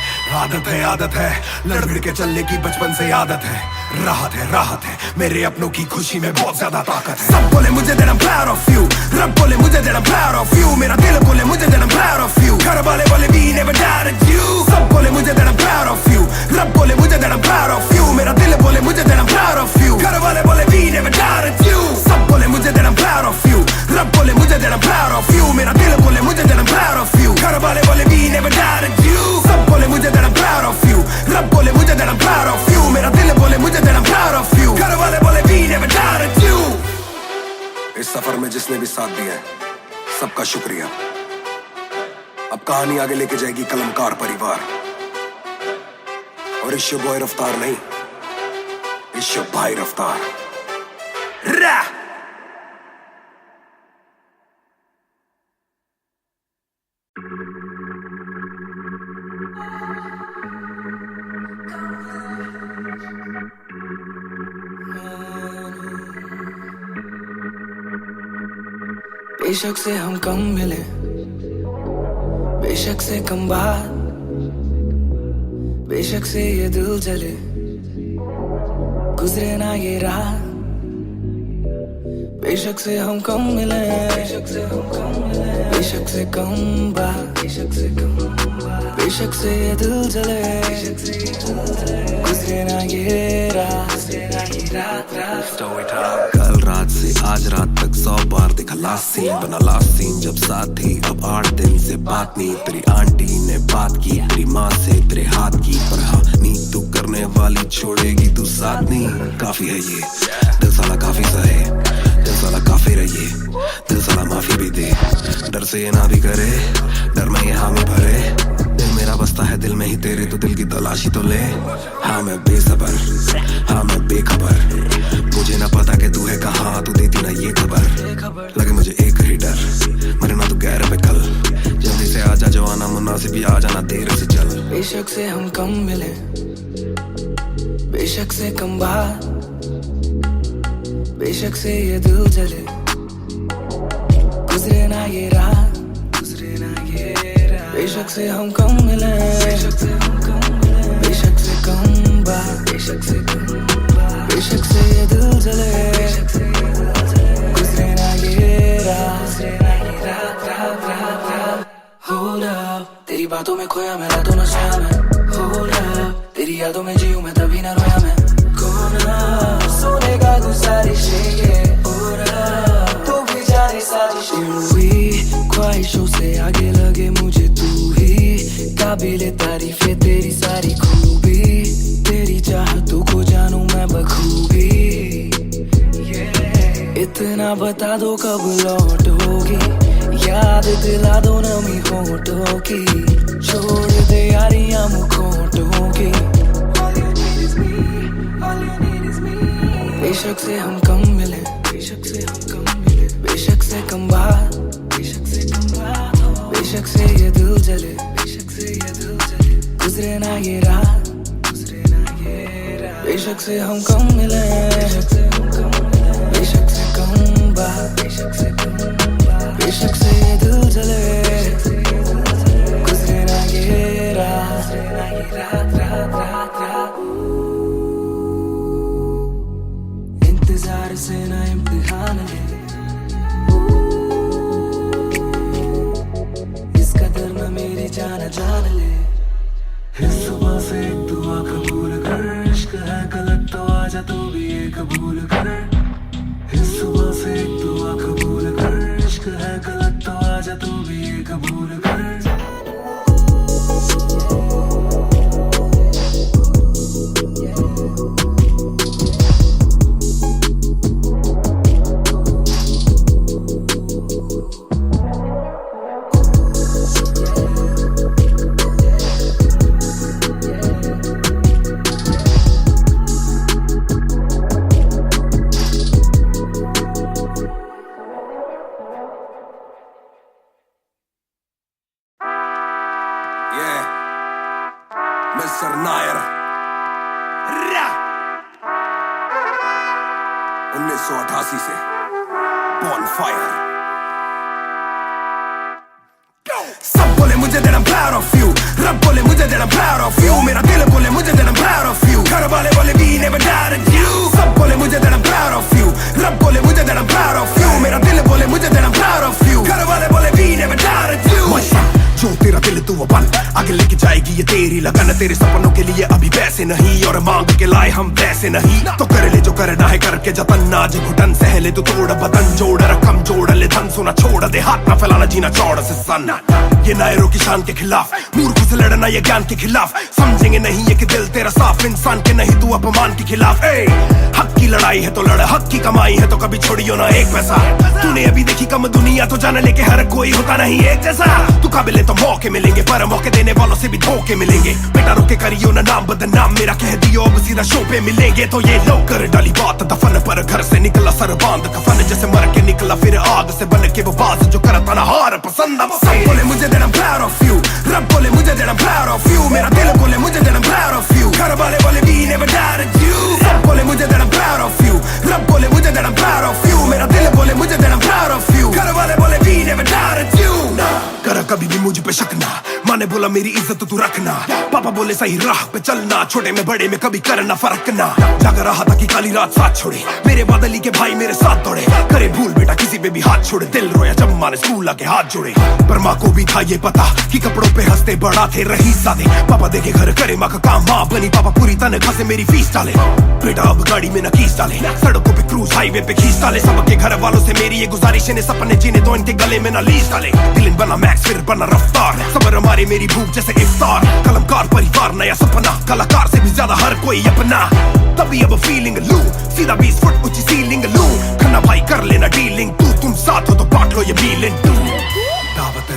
आदत है लड़ के चलने की बचपन से आदत है, राहत है मेरे अपनों की खुशी में बहुत ज्यादा ताकत है। सब बोले मुझे that I'm proud of you, रब बोले मुझे that I'm proud of you, मेरा दिल बोले मुझे that I'm proud of you, घर वाले बोले we never doubted you, सब बोले मुझे that I'm proud of you, रब बोले मुझे that I'm proud of you, मेरा दिल बोले मुझे that I'm proud of you, घर वाले बोले we never doubted you, सब बोले मुझे that I'm proud of you, रब बोले मुझे that I'm proud of you, मेरा दिल बोले मुझे that I'm proud of you, घर वाले बोले we never doubted you, सब बोले मुझे that I'm proud of you, रब बोले मुझे that I'm proud of you, मेरा दिल बोले मुझे that I'm proud of you, घर वाले बोले we never doubted you। इस सफर में जिसने भी साथ दिया है सबका शुक्रिया। अब कहानी आगे लेके जाएगी कलमकार परिवार, और इस बॉय रफ्तार नहीं, इस भाई रफ्तार। बेशक से हम कम मिले, बेशक से कम बात, बेशक से ये दिल जले, गुजरे ना ये रात, बेशक से हम कम मिले, बेशक से कम बात, बेशक से ये दिल जले, गुजरे ना ये रात। कल रात से आज रात तक 100 बार देखा लास्ट सीन, बना लास्ट सीन जब साथ थी, अब 8 दिन से बात नहीं, तेरी आंटी ने बात की, तेरी माँ से तेरे हाथ की, पर हाँ नींद तू करने वाली छोड़ेगी तू साथ नहीं, काफी है ये दिल साला काफी सहे, दिल साला काफी रहिए, दिल साला माफी भी दे, डर से ये ना भी करे, डर में ये हामी भरे, दिल मेरा बसता है दिल में ही तेरे, तो दिल की तलाशी तो ले। हाँ मैं बेसबर, हाँ मैं बेखबर, मुझे ना पता कि तू है कहाँ, तू देती ना ये खबर, लगे मुझे एक ही डर, मरे ना तू गैर पे कल, जल्दी से आजा जो आना मुनासिब, आ जाना देर से चल। बेशक से हम कम मिले, बेशक से कम बात, बेशक से ये दिल जले, गुजरे ना ये रात, बेशक से हम कम मिले, बेशक से कम बात, बेशक से ये दिल जले, गुजरे ना ये रात। Hold up, तेरी बातों में खोया मैं रातों न सोया मैं, Hold up, तेरी यादों में जीऊं मैं तभी न रोया मैं, कौन सोने का गुजारिश है ये, Hold up, तू भी जाने साजिश हुई, ख्वाहिशों से आगे लगे मुझे तू ही, काबिले तारीफ है तेरी सारी खूबी, तेरी चाहतों को जानूं मैं बखूबी, इतना बता दो कब लौटोगी, याद दिला दो नमी होठों की, छोड़ दे यारियां मुखोटों की, बेशक से हम कम मिले, बेशक से कम बात, बेशक से ये दिल जले, गुजरे ना ये रात, बेशक से हम कम मिले, बेशक से कम बात, बेशक से ये दिल जले, गुजरे ना ये रात। इंतजार से ना इम्तिहान ले, इस कदर ना मेरी जान ले, इस सुबह से एक दुआ कबूल कर, इश्क है गलत तो आजा तू भी ये कबूल कर, इस सुबह से एक दुआ कबूल मिस्टर नायर 1988 से Bonfire सब बोले मुझे that I'm proud of you रब बोले मुझे that I'm proud of you मेरा दिल बोले मुझे that I'm proud of you घर वाले बोले we never doubted you सब बोले मुझे that I'm proud of you रब बोले मुझे that I'm proud of you मेरा दिल बोले मुझे that I'm proud of you घर वाले बोले we never doubted you जो तेरा दिल तू वो बन आगे लेके जाएगी ये तेरी लगन तेरे सपनों के लिए अभी पैसे नहीं और मांग के लाए हम पैसे नहीं तो कर ले जो करना है करके जतन आज घुटन सहले तू तोड़ बदन जोड़ रकम जोड़ ले धन सोना छोड़ दे हाथ ना फैलाना जीना चौड़ से सन ये नायरों की शान के खिलाफ मूर्ख से लड़ना ये ज्ञान के खिलाफ समझेंगे नहीं ये कि दिल तेरा साफ इंसान के नहीं तू अपमान के खिलाफ हक की लड़ाई है तो लड़ हक की कमाई है तो कभी छोड़ियो ना एक पैसा तूने अभी देखी कम दुनिया तो जान लेके हर कोई होता नहीं एक जैसा तू काबिल तो मौके मिलेंगे पर मौके देने वालों से भी धोखे मिलेंगे बेटा रोके करियो ना नाम बदनाम मेरा कह दियो अब सीधा शो पे मिलेंगे तो ये लो कर डाली बात दफन पर घर से निकला सर बांध कफन जैसे मर के निकला फिर आग से बन के वो बाज जो करता ना हार पसंद सब बोले मुझे that I'm proud of you रब बोले मुझे that I'm proud of you मेरा दिल बोले मुझे that I'm proud of you घर वाले बोले we never doubted you सब बोले मुझे that I'm proud of you रब बोले मुझे that I'm proud of you मेरा दिल बोले मुझे that I'm proud of you घर वाले बोले we never doubted you कर कभी भी मुझ पे शक ना माँ ने बोला मेरी इज्जत तू रखना पापा बोले सही राह पे चलना छोटे में बड़े में कभी करना फर्क ना जाग रहा था कि काली रात साथ छोड़े मेरे बादली के भाई मेरे साथ दौड़े करे भूल बेटा किसी पे भी हाथ छोड़े दिल रोया जब माँ ने स्कूल आके हाथ जोड़े पर माँ को भी था ये पता कि कपड़ों पे हंसते बड़ा थे रही सादे पापा देखे घर करे माँ का काम माँ बनी पापा पूरी तनख्वाह से मेरी फीस डाले बेटा अब गाड़ी में न कीस डाले सड़कों पे क्रूज हाईवे पे खींच डाले सबके घर वालों से मेरी ये गुजारिश है सपने जीने तो इनके गले में न लीस डाले दिल बना मैक्स फिर बना रफ्तार सबर हमारे मेरी भूख जैसे इफ्तार कलमकार परिवार नया सपना कलाकार से भी ज्यादा हर कोई अपना तभी अब फीलिंग लू सीधा 20 फुट ऊंची सीलिंग लू खन्ना भाई कर लेना डीलिंग तुम साथ हो तो बांट लो ये फीलिंग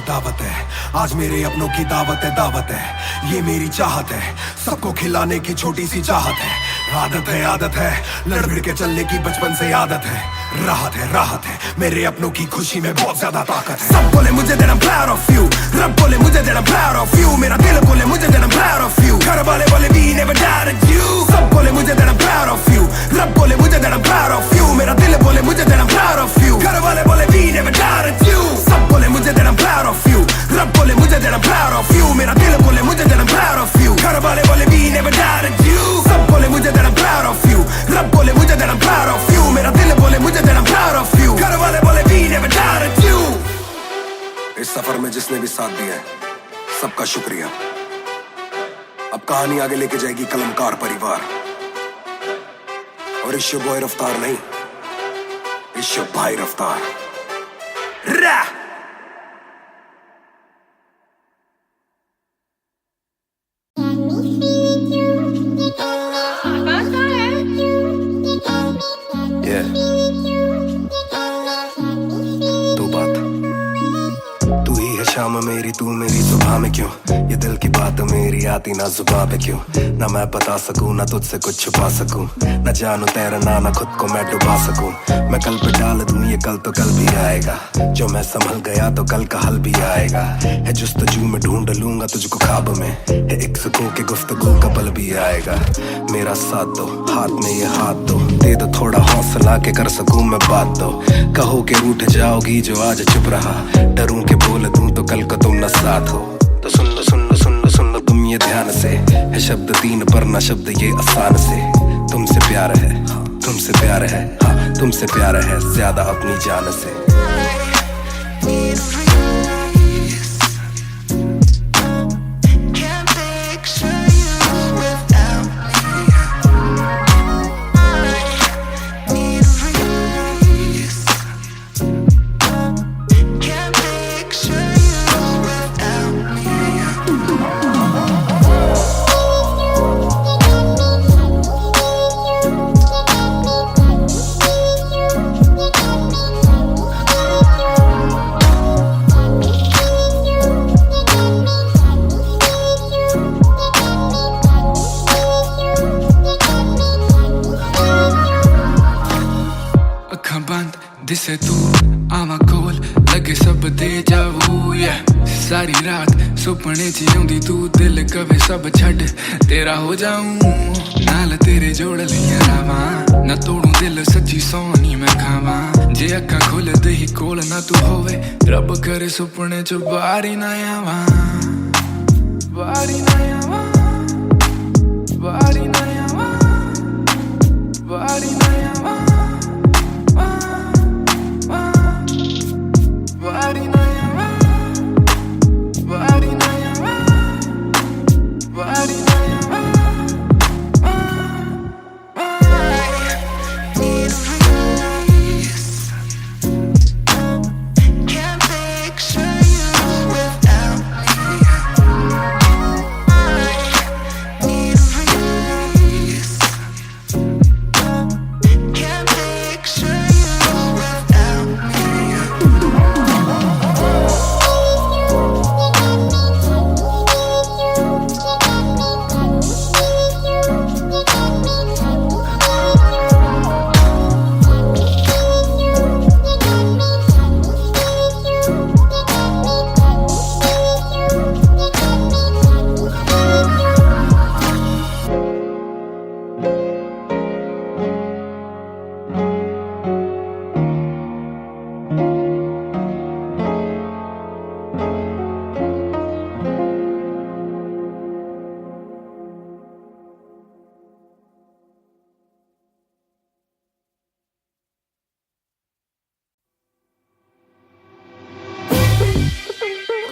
दावत है आज मेरे अपनों की दावत है ये मेरी चाहत है सबको खिलाने की छोटी सी चाहत है आदत है लड़ भिड़ के चलने की बचपन से आदत है राहत है मेरे अपनों की खुशी में बहुत ज्यादा ताकत है सब बोले मुझे that I'm proud of you रब बोले मुझे that I'm proud of you मेरा दिल बोले मुझे that I'm proud of you घर वाले बोले we never doubted you सब बोले मुझे that I'm proud of you रब बोले मुझे that I'm proud of you मेरा दिल बोले मुझे that I'm proud of you घर वाले बोले we never doubted you सब बोले मुझे that I'm proud of you रब बोले मुझे that I'm proud of you मेरा दिल बोले मुझे that I'm proud of you घर वाले बोले we never doubted you सब बोले मुझे that I'm proud of you रब बोले मुझे that I'm proud of you मेरा दिल बोले मुझे that I'm proud of you घर वाले बोले we never doubted you इस सफर में जिसने भी साथ दिया है सबका शुक्रिया अब कहानी आगे लेके जाएगी कलमकार परिवार और इश्यो बॉय रफ्तार नहीं इश्यो भाई रफ्तार रा शाम मेरी तू मेरी सुबह में क्यों ये दिल की बात मेरी आती ना जुबां पे क्यों ना मैं बता सकूं ना तुझसे कुछ छुपा सकूं ना जानू तैरना ना खुद को मैं डुबा सकूं मैं कल पे डाल दूं ये कल तो कल भी आएगा जो मैं संभल गया तो कल का हल भी आएगा है जुस्तजू में ढूंढ लूंगा तुझको ख्वाब में है एक सुकून के गुफ्तगू का पल भी आएगा मेरा साथ दो हाथ में ये हाथ दो दे दो थोड़ा हौसला के कर सकूं मैं बात दो कहो के रूठ जाओगी जो आज चुप रहा डरूं के बोल दूं तो कल को तुम न साथ हो तो सुन लो तुम ये ध्यान से है शब्द तीन पर ना शब्द ये आसान से तुमसे प्यार है हाँ तुमसे प्यार है ज्यादा अपनी जान से दिसे तू आवा कोल लगे सब दे जाऊ सारी रात सुपने च आउंदी तू दिल कवे सब छड्ड तेरा हो जाऊं नाल तेरे जोड़ लिया रावां ना तोड़ू दिल सच्ची सौ नी मैं खावां जे अक्खां खुलदे ही कोल ना तू होवे रब करे सुपने च बाहर ही ना आवां बाहर ही ना आवां बाहर ही ना आवां बाहर ही ना आवां बाहर ही ना आवां बाहर ही ना आवां बाहर ही ना आवां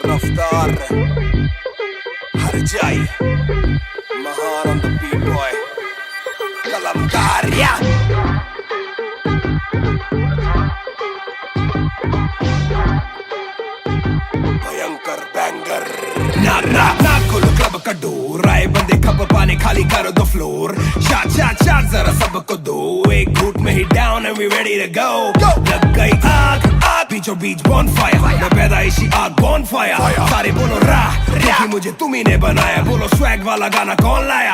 रफ्तार हर जाई महान on the beat boy कलमकार या भयंकर बैंगर ना खोलो क्लब का डोर आए बंदे खप पाने खाली करो दो फ्लोर शाट जरा सबको दो एक घूट में ही down and we ready to go लग गई आग बीचों बीच bonfire मैं पैदाइशी आग bonfire सारे बोलो राह क्योंकि मुझे तुम्ही ने बनाया बोलो स्वैग वाला गाना कौन लाया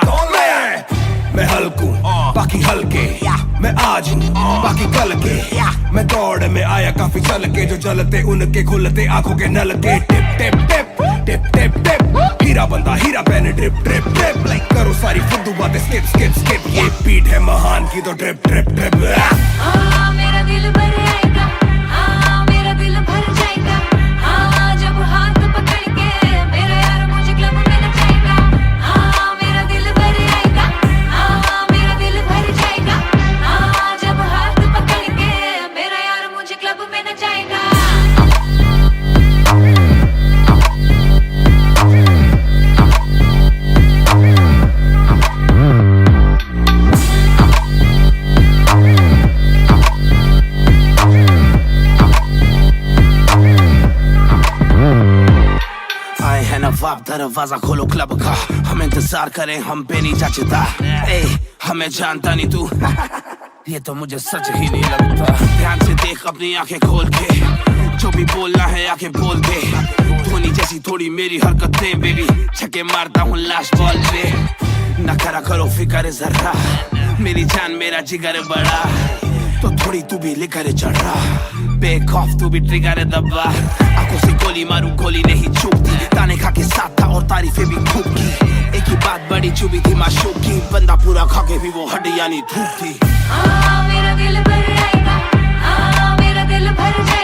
मैं हल्कू बाकी हल्के मैं आज हूँ बाकी कल के मैं दौड़ में आया काफी चल के जो जलते उनके खुलते आंखों के नल के टिप टिप टिप टिप टिप टिप हीरा बंदा हीरा पहने ड्रिप ड्रिप ड्रिप लाइक करो सारी फुद्दू बातें स्किप स्किप स्किप ये बीट है महान की तो ड्रिप ड्रिप ड्रिप मेरा दिल भर आएगा मेरा दिल भर जाएगा जब हाथ पकड़ के मेरा यार मुझे क्लब में नचाएगा मेरा दिल भर आएगा मेरा दिल भर जाएगा जब हाथ पकड़ के मेरा यार मुझे क्लब में नचाएगा दरवाजा खोलो क्लब का हम इंतजार करें हम पे नहीं जचता हमें जानता नहीं तू ये तो मुझे सच ही नहीं लगता ध्यान से देख अपनी आंखें खोल के जो भी बोलना है आंखें बोल दे धोनी जैसी थोड़ी मेरी हरकतें बेबी छक्के मारता हूँ लास्ट बॉल पे न करा करो फिक्र जरा मेरी जान मेरा जिगर बड़ा तो थोड़ी तू भी लेकर चढ़ रहा बेक ऑफ तू भी ट्रिगर दबा आंखों से गोली मारू गोली नहीं चूकती ताने खा के साथ था और तारीफें भी खूब की एक ही बात बड़ी चुभी थी माशूक की बंदा पूरा खा के भी वो हड्डियां नहीं धूप थी मेरा दिल भर आएगा मेरा दिल भर जाएगा